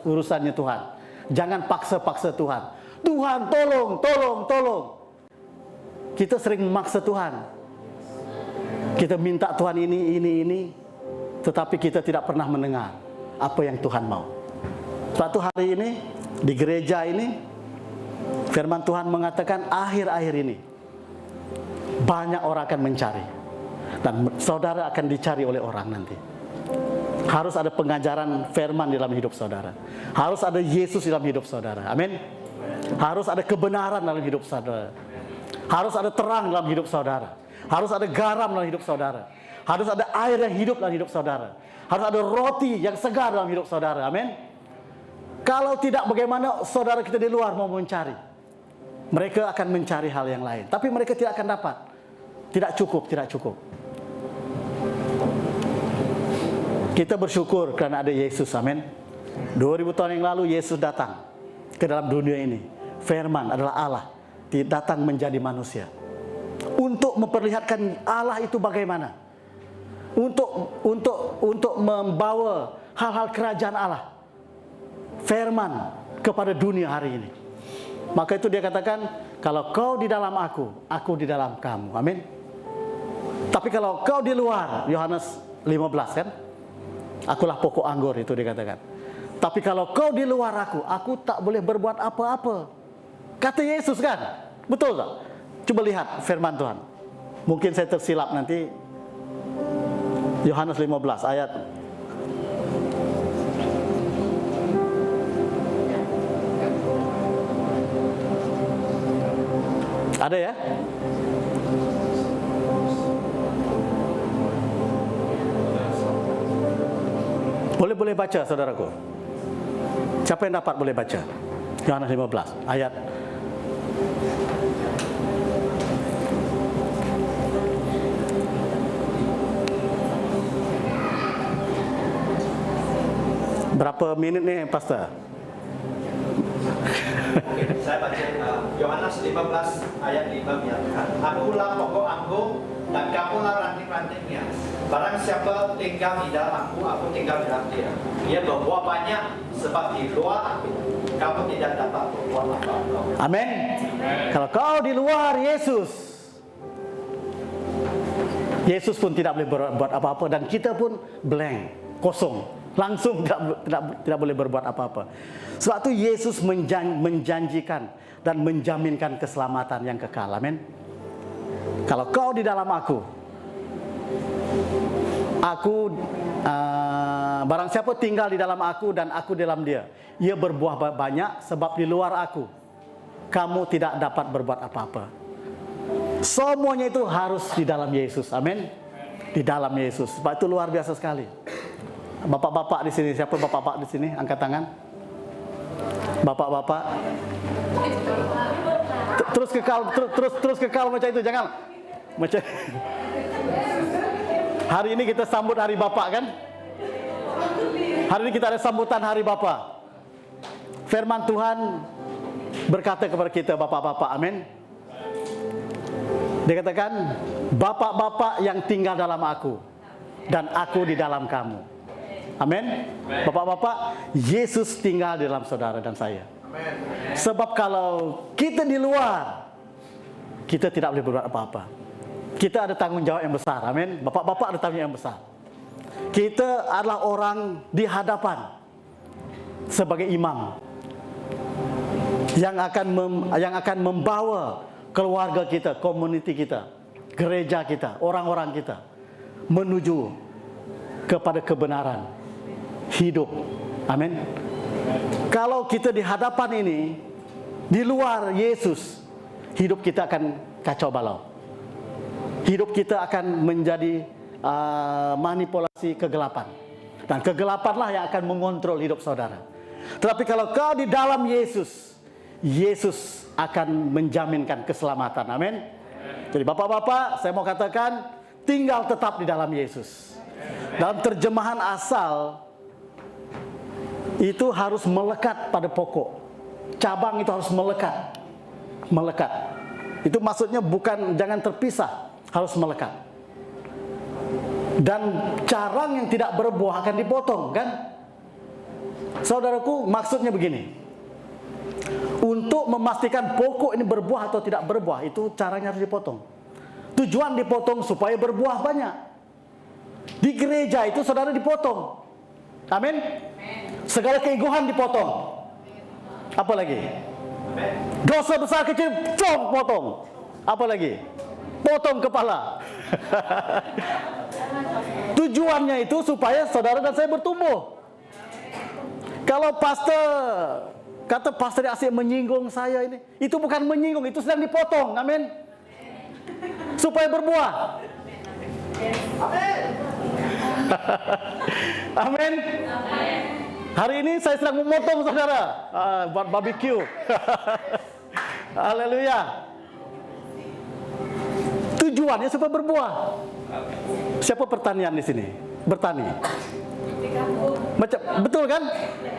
G: urusannya Tuhan. Jangan paksa-paksa Tuhan. Tuhan tolong. Kita sering memaksa Tuhan. Kita minta Tuhan ini, tetapi kita tidak pernah mendengar apa yang Tuhan mau. Suatu hari ini di gereja ini, firman Tuhan mengatakan akhir-akhir ini banyak orang akan mencari, dan saudara akan dicari oleh orang nanti. Harus ada pengajaran firman dalam hidup saudara. Harus ada Yesus dalam hidup saudara. Amin. Harus ada kebenaran dalam hidup saudara. Harus ada terang dalam hidup saudara. Harus ada garam dalam hidup saudara. Harus ada air yang hidup dalam hidup saudara. Harus ada roti yang segar dalam hidup saudara. Amin. Kalau tidak, bagaimana saudara kita di luar mau mencari? Mereka akan mencari hal yang lain, tapi mereka tidak akan dapat. Tidak cukup. Kita bersyukur karena ada Yesus. Amin. 2000 tahun yang lalu Yesus datang ke dalam dunia ini. Firman adalah Allah, datang menjadi manusia untuk memperlihatkan Allah itu bagaimana, untuk membawa hal-hal kerajaan Allah, firman kepada dunia hari ini. Maka itu dia katakan, kalau kau di dalam aku di dalam kamu. Amin. Tapi kalau kau di luar, Yohanes 15 kan, akulah pokok anggur, itu dikatakan. Tapi kalau kau di luar aku tak boleh berbuat apa-apa. Kata Yesus kan? Betul tak? Coba lihat firman Tuhan. Mungkin saya tersilap nanti. Yohanes 15 ayat ada ya? Boleh baca saudaraku. Siapa yang dapat boleh baca? Yohanes 15 ayat berapa minit nih, Pastor?
A: Saya baca Yohanes 15 ayat 5 menyatakan, akulah pokok anggur dan kamulah ranting-rantingnya. Barang siapa tinggal di dalam aku tinggal di dalam dia. Ia berbuah banyak, sebab di luar kamu tidak dapat berbuat apa-apa.
G: Amin. Kalau kau di luar Yesus, Yesus pun tidak boleh berbuat apa-apa, dan kita pun blank, kosong, langsung tidak boleh berbuat apa-apa. Sebab itu Yesus menjanjikan dan menjaminkan keselamatan yang kekal. Amin. Kalau kau di dalam aku, barang siapa tinggal di dalam aku dan aku di dalam dia, ia berbuah banyak, sebab di luar aku kamu tidak dapat berbuat apa-apa. Semuanya itu harus di dalam Yesus. Amin. Di dalam Yesus. Sebab itu luar biasa sekali. Bapak-bapak di sini, siapa bapak-bapak di sini? Angkat tangan. Bapak-bapak. Terus kekal macam itu, jangan macam. Hari ini kita sambut Hari Bapak, kan? Hari ini kita ada sambutan Hari Bapak. Firman Tuhan berkata kepada kita, bapak-bapak, amin. Dia katakan, bapak-bapak yang tinggal dalam aku dan aku di dalam kamu. Amin. Bapak-bapak, Yesus tinggal di dalam saudara dan saya. Sebab kalau kita di luar, kita tidak boleh berbuat apa-apa. Kita ada tanggung jawab yang besar. Amin. Bapak-bapak ada tanggung jawab yang besar. Kita adalah orang di hadapan sebagai imam yang akan membawa keluarga kita, komuniti kita, gereja kita, orang-orang kita menuju kepada kebenaran hidup. Amin. Kalau kita di hadapan ini, di luar Yesus, hidup kita akan kacau balau. Hidup kita akan menjadi manipulasi kegelapan. Dan kegelapanlah yang akan mengontrol hidup saudara. Tetapi kalau kau di dalam Yesus, Yesus akan menjaminkan keselamatan. Amin. Jadi bapak-bapak, saya mau katakan, tinggal tetap di dalam Yesus. Dalam terjemahan asal, itu harus melekat pada pokok. Cabang itu harus melekat. Melekat. Itu maksudnya bukan jangan terpisah, harus melekat. Dan carang yang tidak berbuah akan dipotong, kan? Saudaraku, maksudnya begini. Untuk memastikan pokok ini berbuah atau tidak berbuah, itu caranya harus dipotong. Tujuan dipotong supaya berbuah banyak. Di gereja itu saudara dipotong. Amin. Segala keegoan dipotong. Apa lagi? Dosa besar kecil, potong. Apa lagi? Potong kepala. Tujuannya itu supaya saudara dan saya bertumbuh. Kalau kata pastor asyik menyinggung saya ini, itu bukan menyinggung, itu sedang dipotong. Amin. Supaya berbuah. Amin. Amin. Hari ini saya sedang memotong saudara, buat barbecue. Haleluya. Tujuannya supaya berbuah. Siapa pertanian di sini? Bertani. Betul kan?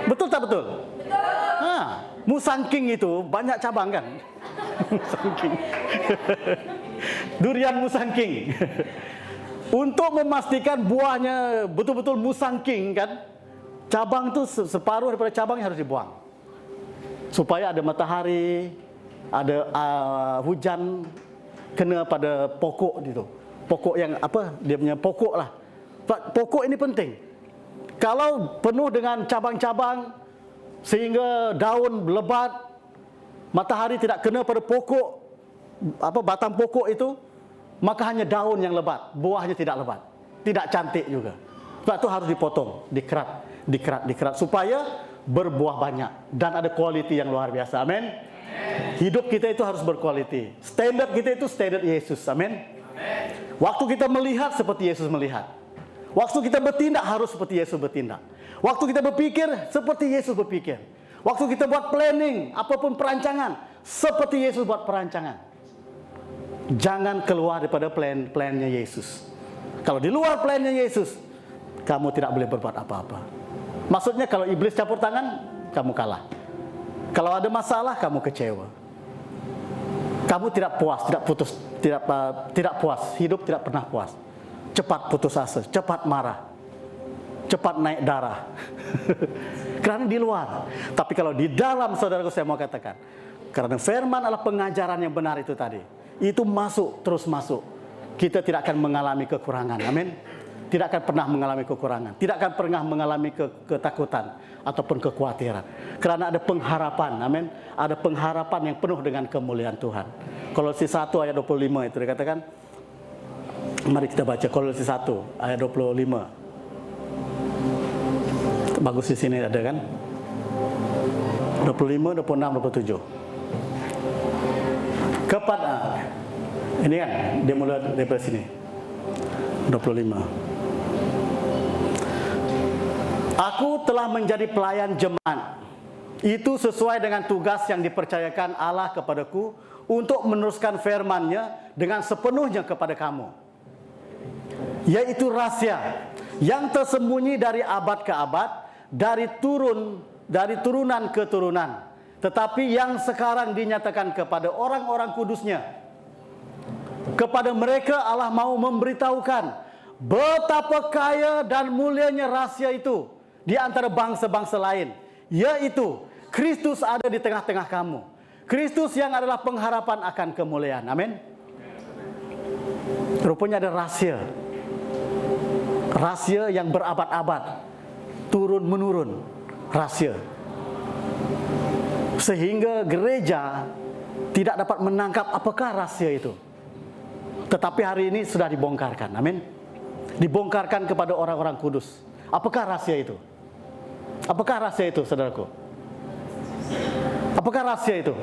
G: Betul tak betul? Musangking itu banyak cabang kan? Musangking. Durian musangking. Untuk memastikan buahnya betul-betul musangking kan, cabang itu separuh daripada cabangnya harus dibuang. Supaya ada matahari, ada hujan kena pada pokok itu. Pokok yang apa? Dia punya pokok lah. Pokok ini penting. Kalau penuh dengan cabang-cabang sehingga daun lebat, matahari tidak kena pada pokok, batang pokok itu, maka hanya daun yang lebat, buahnya tidak lebat, tidak cantik juga. Sebab itu harus dipotong, dikerat supaya berbuah banyak dan ada kualiti yang luar biasa. Amin. Hidup kita itu harus berkualiti. Standar kita itu standar Yesus. Amin. Waktu kita melihat seperti Yesus melihat. Waktu kita bertindak harus seperti Yesus bertindak. Waktu kita berpikir seperti Yesus berpikir. Waktu kita buat planning, apapun perancangan, seperti Yesus buat perancangan. Jangan keluar daripada plan-plannya Yesus. Kalau di luar plannya Yesus, kamu tidak boleh berbuat apa-apa. Maksudnya kalau iblis campur tangan, kamu kalah. Kalau ada masalah, kamu kecewa. Kamu tidak puas, tidak puas. Hidup tidak pernah puas. Cepat putus asa, cepat marah, cepat naik darah. Karena di luar. Tapi kalau di dalam, saudaraku, saya mau katakan, karena firman adalah pengajaran yang benar itu tadi. Itu masuk, terus masuk. Kita tidak akan mengalami kekurangan. Amin. Tidak akan pernah mengalami kekurangan. Tidak akan pernah mengalami ketakutan ataupun kekhawatiran. Karena ada pengharapan. Amin. Ada pengharapan yang penuh dengan kemuliaan Tuhan. Kolose 1 ayat 25 itu dikatakan. Mari kita baca Kolose 1 ayat 25. Bagus di sini ada kan? 25, 26, 27. Kepada ini kan dia mulai dari sini. 25. Aku telah menjadi pelayan jemaat. Itu sesuai dengan tugas yang dipercayakan Allah kepadaku untuk meneruskan firman-Nya dengan sepenuhnya kepada kamu. Yaitu rahasia yang tersembunyi dari abad ke abad, dari turunan ke turunan, tetapi yang sekarang dinyatakan kepada orang-orang kudus-Nya. Kepada mereka Allah mau memberitahukan betapa kaya dan mulianya rahasia itu di antara bangsa-bangsa lain, yaitu Kristus ada di tengah-tengah kamu. Kristus yang adalah pengharapan akan kemuliaan. Amin. Rupanya ada rahasia. Rahasia yang berabad-abad, turun menurun rahasia. Sehingga gereja tidak dapat menangkap apakah rahasia itu. Tetapi hari ini sudah dibongkarkan. Amin. Dibongkarkan kepada orang-orang kudus. Apakah rahasia itu? Apakah rahasia itu, saudaraku? Apakah rahasia itu?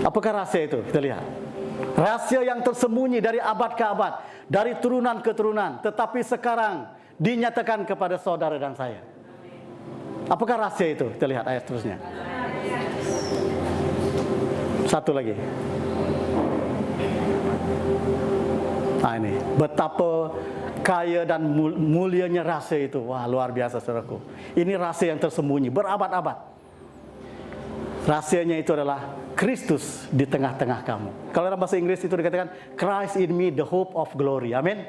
G: Apakah rahasia itu? Kita lihat. Rahasia yang tersembunyi dari abad ke abad, dari turunan ke turunan, tetapi sekarang dinyatakan kepada saudara dan saya. Apakah rahasia itu? Kita lihat ayat terusnya. Satu lagi. Nah ini, betapa kaya dan mulianya rahasia itu. Wah, luar biasa, saudaraku. Ini rahasia yang tersembunyi berabad-abad. Rahasianya itu adalah Kristus di tengah-tengah kamu. Kalau dalam bahasa Inggris itu dikatakan Christ in me, the hope of glory. Amin.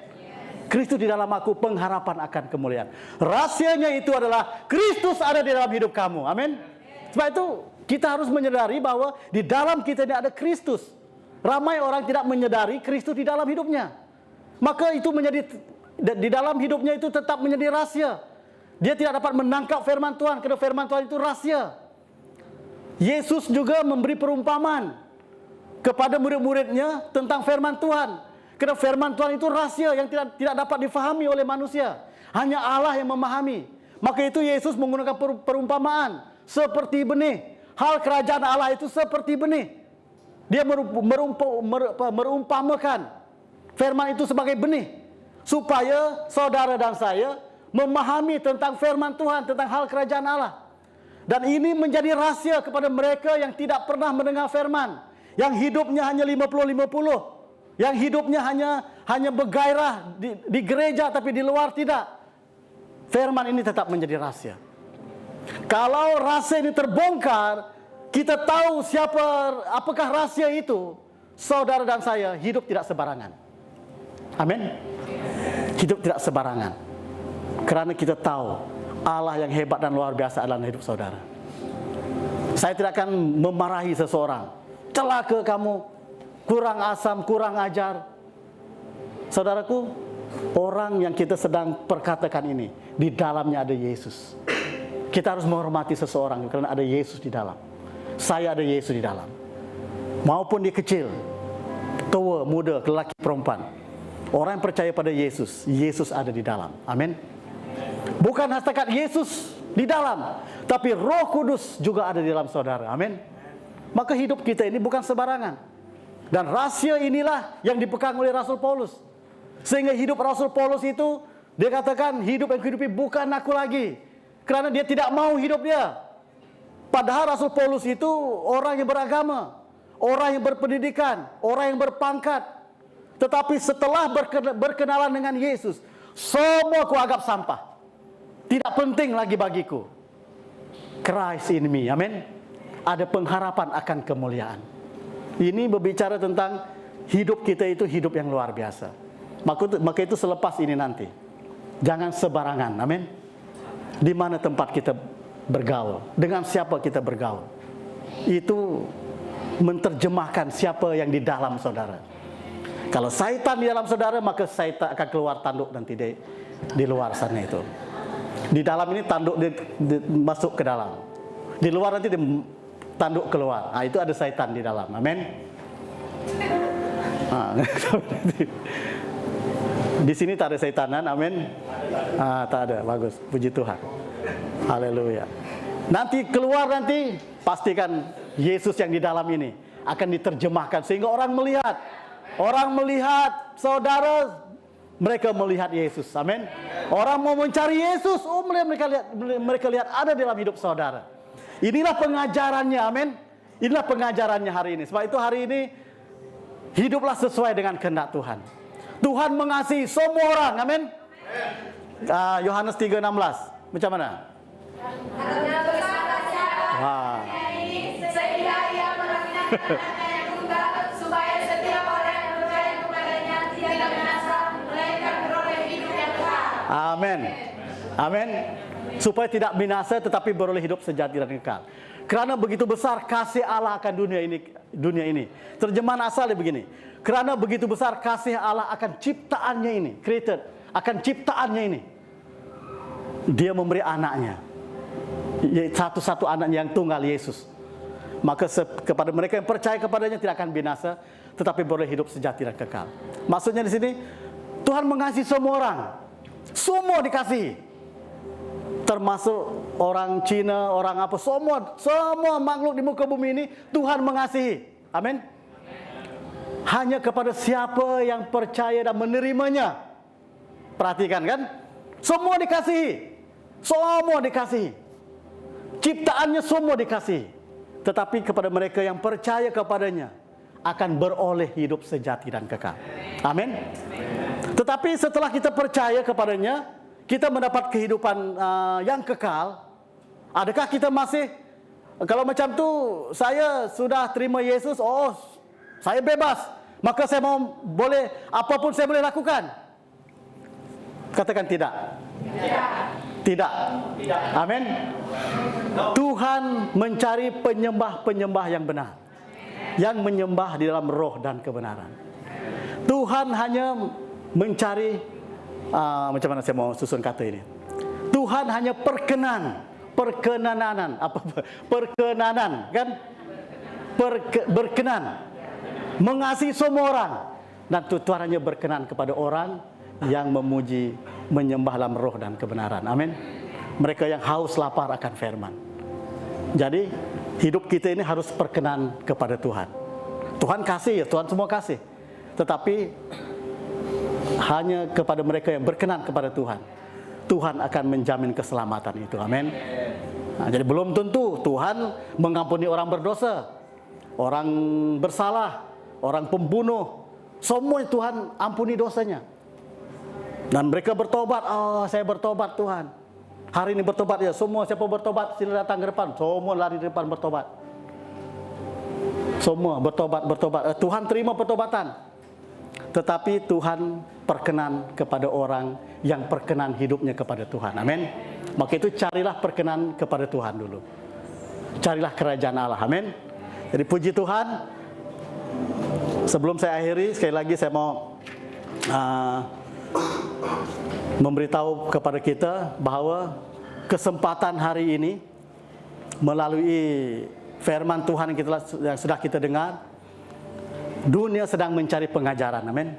G: Kristus di dalam aku, pengharapan akan kemuliaan. Rahasianya itu adalah Kristus ada di dalam hidup kamu. Amin. Sebab itu kita harus menyadari bahwa di dalam kita ini ada Kristus. Ramai orang tidak menyadari Kristus di dalam hidupnya. Maka itu menjadi di dalam hidupnya itu tetap menjadi rahasia. Dia tidak dapat menangkap firman Tuhan karena firman Tuhan itu rahasia. Yesus juga memberi perumpamaan kepada murid-muridnya tentang firman Tuhan. Karena firman Tuhan itu rahasia yang tidak dapat difahami oleh manusia. Hanya Allah yang memahami. Maka itu Yesus menggunakan perumpamaan seperti benih. Hal kerajaan Allah itu seperti benih. Dia merumpamakan firman itu sebagai benih. Supaya saudara dan saya memahami tentang firman Tuhan, tentang hal kerajaan Allah. Dan ini menjadi rahasia kepada mereka yang tidak pernah mendengar firman. Yang hidupnya hanya 50-50. Yang hidupnya hanya bergairah di gereja tapi di luar tidak. Firman ini tetap menjadi rahasia. Kalau rahasia ini terbongkar, kita tahu apakah rahasia itu. Saudara dan saya hidup tidak sembarangan. Amin. Hidup tidak sembarangan. Karena kita tahu Allah yang hebat dan luar biasa adalah hidup saudara. Saya tidak akan memarahi seseorang. Celaka kamu, kurang asam, kurang ajar. Saudaraku, orang yang kita sedang perkatakan ini, di dalamnya ada Yesus. Kita harus menghormati seseorang karena ada Yesus di dalam. Saya ada Yesus di dalam. Maupun dia kecil, tua, muda, lelaki, perempuan. Orang yang percaya pada Yesus, Yesus ada di dalam. Amin. Bukan setakat Yesus di dalam, tapi Roh Kudus juga ada di dalam saudara. Amin. Maka hidup kita ini bukan sembarangan. Dan rahasia inilah yang dipegang oleh Rasul Paulus. Sehingga hidup Rasul Paulus itu, dia katakan hidup yang kuhidupi bukan aku lagi. Karena dia tidak mau hidup dia. Padahal Rasul Paulus itu orang yang beragama, orang yang berpendidikan, orang yang berpangkat. Tetapi setelah berkenalan dengan Yesus, semua ku anggap sampah. Tidak penting lagi bagiku. Christ in me. Amin. Ada pengharapan akan kemuliaan. Ini berbicara tentang hidup kita itu hidup yang luar biasa. Maka itu selepas ini nanti. Jangan sembarangan. Amin. Di mana tempat kita bergaul, dengan siapa kita bergaul. Itu menerjemahkan siapa yang di dalam saudara. Kalau syaitan di dalam saudara, maka syaitan akan keluar tanduk nanti di luar sana itu. Di dalam ini tanduk masuk ke dalam. Di luar nanti tanduk keluar. Nah, itu ada syaitan di dalam. Amin. Di sini tak ada syaitanan. Amin. Tak ada. Bagus. Puji Tuhan. Haleluya. Nanti keluar, nanti pastikan Yesus yang di dalam ini akan diterjemahkan sehingga orang melihat saudara, mereka melihat Yesus. Amin. Orang mau mencari Yesus, mereka lihat ada dalam hidup saudara. Inilah pengajarannya. Amin. Inilah pengajarannya hari ini. Sebab itu hari ini hiduplah sesuai dengan kehendak Tuhan. Tuhan mengasihi semua orang. Amin. Yohanes 3:16. Macam mana? Wah.
H: Supaya setiap orang yang percaya kepadanya tidak binasa, melainkan beroleh hidup yang kekal.
G: Amin. Amin. Supaya tidak binasa tetapi beroleh hidup sejati dan kekal. Kerana begitu besar kasih Allah akan dunia ini. Terjemahan asalnya begini. Kerana begitu besar kasih Allah akan ciptaannya ini, created, akan ciptaannya ini. Dia memberi anaknya. Satu-satu anaknya yang tunggal, Yesus. Maka kepada mereka yang percaya kepadanya tidak akan binasa, tetapi boleh hidup sejati dan kekal. Maksudnya di sini Tuhan mengasihi semua orang, semua dikasihi, termasuk orang Cina, orang apa, semua makhluk di muka bumi ini Tuhan mengasihi. Amin. Hanya kepada siapa yang percaya dan menerimanya. Perhatikan kan, semua dikasihi, semua dikasihi, ciptaannya semua dikasihi. Tetapi kepada mereka yang percaya kepadanya akan beroleh hidup sejati dan kekal. Amin. Tetapi setelah kita percaya kepadanya, kita mendapat kehidupan yang kekal. Adakah kita masih, kalau macam tu, saya sudah terima Yesus, saya bebas, maka saya mau boleh apapun saya boleh lakukan? Katakan tidak. Tidak. Amin. Tuhan mencari penyembah-penyembah yang benar, yang menyembah di dalam roh dan kebenaran. Tuhan hanya mencari macam mana saya mau susun kata ini. Tuhan hanya berkenan mengasihi semua orang, dan Tuhan hanya berkenan kepada orang yang memuji, menyembah dalam roh dan kebenaran. Amin. Mereka yang haus lapar akan firman. Jadi hidup kita ini harus berkenan kepada Tuhan. Tuhan kasih, ya Tuhan semua kasih. Tetapi hanya kepada mereka yang berkenan kepada Tuhan, Tuhan akan menjamin keselamatan itu. Amin. Nah, jadi belum tentu Tuhan mengampuni orang berdosa, orang bersalah, orang pembunuh. Semua Tuhan ampuni dosanya. Dan mereka bertobat. Saya bertobat Tuhan. Hari ini bertobat ya. Semua siapa bertobat sila datang ke depan. Semua lari di depan bertobat. Semua bertobat. Tuhan terima pertobatan. Tetapi Tuhan perkenan kepada orang yang perkenan hidupnya kepada Tuhan. Amin. Maka itu carilah perkenan kepada Tuhan dulu. Carilah kerajaan Allah. Amin. Jadi puji Tuhan. Sebelum saya akhiri, sekali lagi saya mau memberitahu kepada kita bahawa kesempatan hari ini melalui firman Tuhan yang sudah kita dengar, dunia sedang mencari pengajaran. Amin.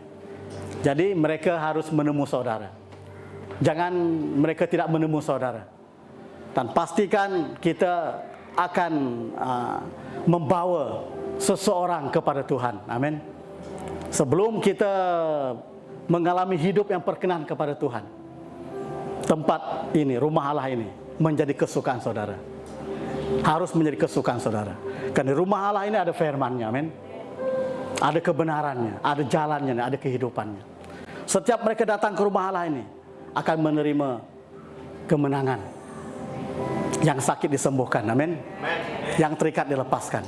G: Jadi mereka harus menemui saudara. Jangan mereka tidak menemui saudara. Dan pastikan kita akan membawa seseorang kepada Tuhan. Amin. Sebelum kita mengalami hidup yang perkenan kepada Tuhan, tempat ini, rumah Allah ini menjadi kesukaan saudara. Harus menjadi kesukaan saudara. Karena rumah Allah ini ada firman-Nya. Amin. Ada kebenarannya, ada jalannya, ada kehidupannya. Setiap mereka datang ke rumah Allah ini akan menerima kemenangan. Yang sakit disembuhkan. Amin. Yang terikat dilepaskan.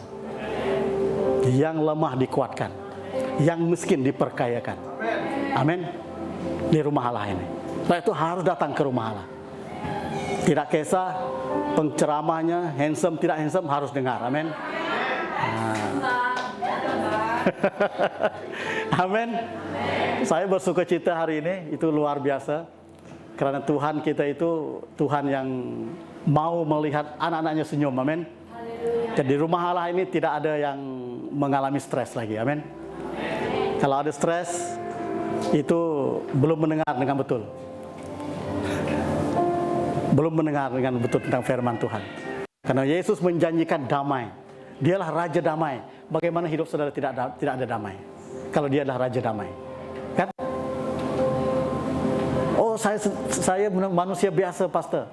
G: Yang lemah dikuatkan. Yang miskin diperkayakan. Amin. Di rumah Allah ini. Nah, itu harus datang ke rumah Allah. Tidak kisah penceramahnya handsome tidak handsome, harus dengar. Amin. Amin. Saya bersuka cita hari ini, itu luar biasa. Karena Tuhan kita itu Tuhan yang mau melihat anak-anaknya senyum. Amin. Jadi rumah Allah ini tidak ada yang mengalami stres lagi. Amin. Kalau ada stres, itu belum mendengar dengan betul. Belum mendengar dengan betul tentang firman Tuhan. Karena Yesus menjanjikan damai. Dialah Raja Damai. Bagaimana hidup saudara tidak ada damai? Kalau dia adalah Raja Damai. Kan? Oh, saya manusia biasa, Pastor.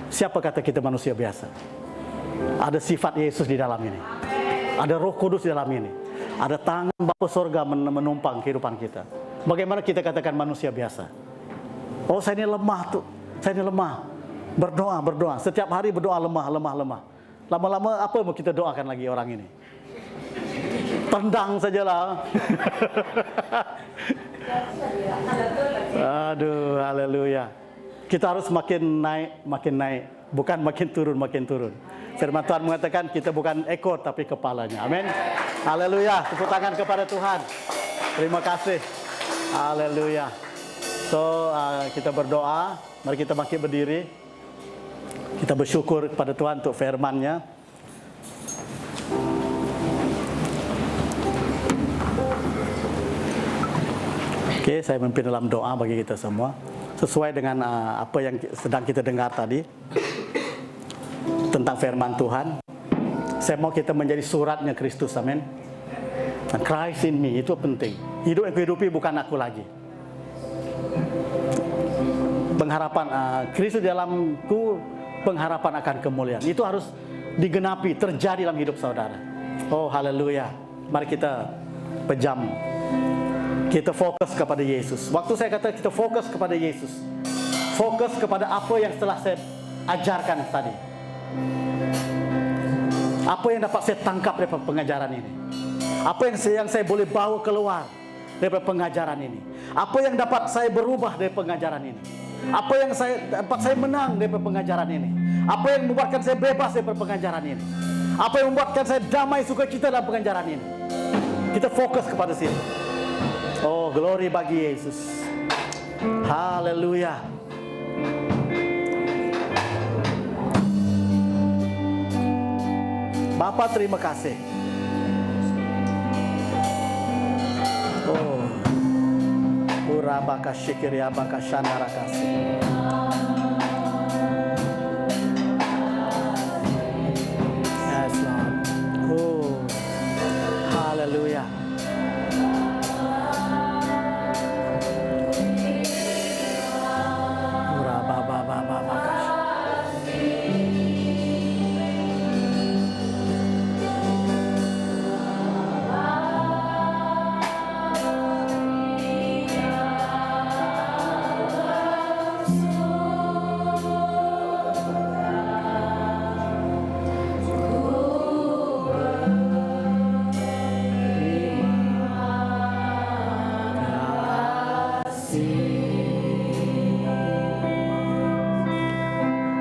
G: Siapa kata kita manusia biasa? Ada sifat Yesus di dalam ini. Ada Roh Kudus di dalam ini. Ada tangan Bapa Sorga menumpang kehidupan kita. Bagaimana kita katakan manusia biasa? Oh, saya ini lemah tuh. Saya ini lemah. Berdoa. Setiap hari berdoa lemah. Lama-lama apa mau kita doakan lagi orang ini? Tendang sajalah. Aduh, haleluya. Kita harus makin naik, bukan makin turun. Firman Tuhan mengatakan kita bukan ekor tapi kepalanya. Amin. Haleluya. Tepuk tangan kepada Tuhan. Terima kasih. Haleluya. So, kita berdoa. Mari kita bangkit berdiri. Kita bersyukur kepada Tuhan untuk firman-Nya. Oke, saya memimpin dalam doa bagi kita semua. Sesuai dengan apa yang sedang kita dengar tadi tentang firman Tuhan. Saya mau kita menjadi suratnya Kristus, amin. Dan Christ in me, itu penting. Hidup yang kuhidupi bukan aku lagi. Pengharapan Kristus dalamku, pengharapan akan kemuliaan. Itu harus digenapi, terjadi dalam hidup saudara. Oh, haleluya. Mari kita pejam. Kita fokus kepada Yesus. Waktu saya kata kita fokus kepada Yesus, fokus kepada apa yang telah saya ajarkan tadi. Apa yang dapat saya tangkap dari pengajaran ini? Apa yang saya boleh bawa keluar dari pengajaran ini? Apa yang dapat saya berubah dari pengajaran ini? Apa yang dapat saya menang dari pengajaran ini? Apa yang membuatkan saya bebas dari pengajaran ini? Apa yang membuatkan saya damai sukacita dalam pengajaran ini? Kita fokus kepada situ. Oh, glory bagi Yesus. Haleluya. Bapa, terima kasih. Oh, urabaka syikiri abaka shandara kasih. Yes, Lord. Oh, haleluya.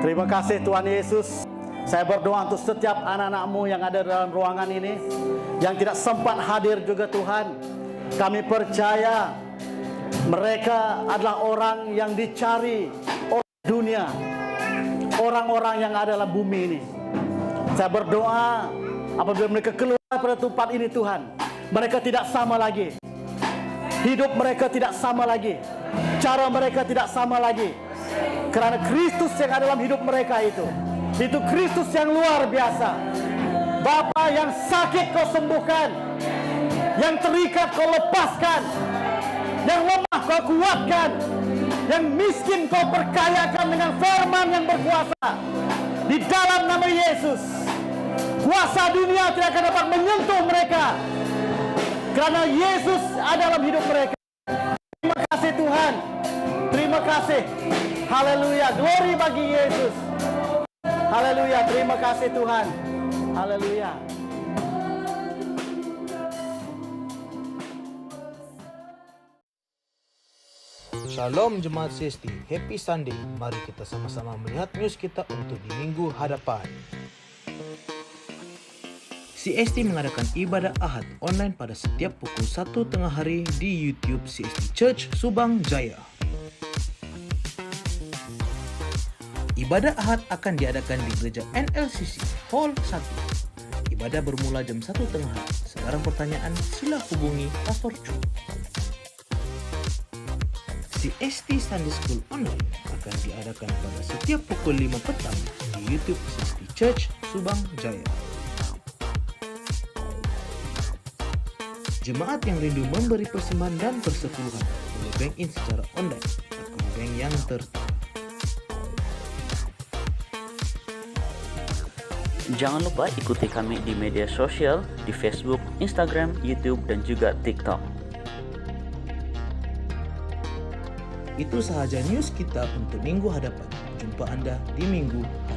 G: Terima kasih Tuhan Yesus. Saya berdoa untuk setiap anak-anak-Mu yang ada dalam ruangan ini, yang tidak sempat hadir juga Tuhan. Kami percaya mereka adalah orang yang dicari oleh dunia, orang-orang yang ada dalam bumi ini. Saya berdoa apabila mereka keluar pada tempat ini Tuhan, mereka tidak sama lagi. Hidup mereka tidak sama lagi. Cara mereka tidak sama lagi. Karena Kristus yang ada dalam hidup mereka itu Kristus yang luar biasa. Bapa, yang sakit kau sembuhkan, yang terikat kau lepaskan, yang lemah kau kuatkan, yang miskin kau perkayakan dengan firman yang berkuasa. Di dalam nama Yesus, kuasa dunia tidak akan dapat menyentuh mereka, karena Yesus ada dalam hidup mereka. Terima kasih Tuhan. Terima kasih. Haleluya. Glory bagi Yesus. Haleluya. Terima kasih Tuhan. Haleluya.
E: Shalom Jemaat CST, Happy Sunday. Mari kita sama-sama melihat news kita untuk di minggu hadapan. CST mengadakan ibadah Ahad online pada setiap pukul 1 tengah hari di YouTube CST Church Subang Jaya. Ibadah Ahad akan diadakan di gereja NLCC Hall 1. Ibadah bermula jam 1 tengah hari. Sekarang pertanyaan, sila hubungi Pastor Chu. CST Sunday School Online akan diadakan pada setiap pukul 5 petang di YouTube CST Church Subang Jaya. Jemaat yang rindu memberi persembahan dan persepuluhan boleh bank in secara online akun bank yang tertera.
F: Jangan lupa ikuti kami di media sosial di Facebook, Instagram, YouTube, dan juga TikTok.
E: Itu sahaja news kita untuk minggu hadapan. Jumpa Anda di minggu hadapan.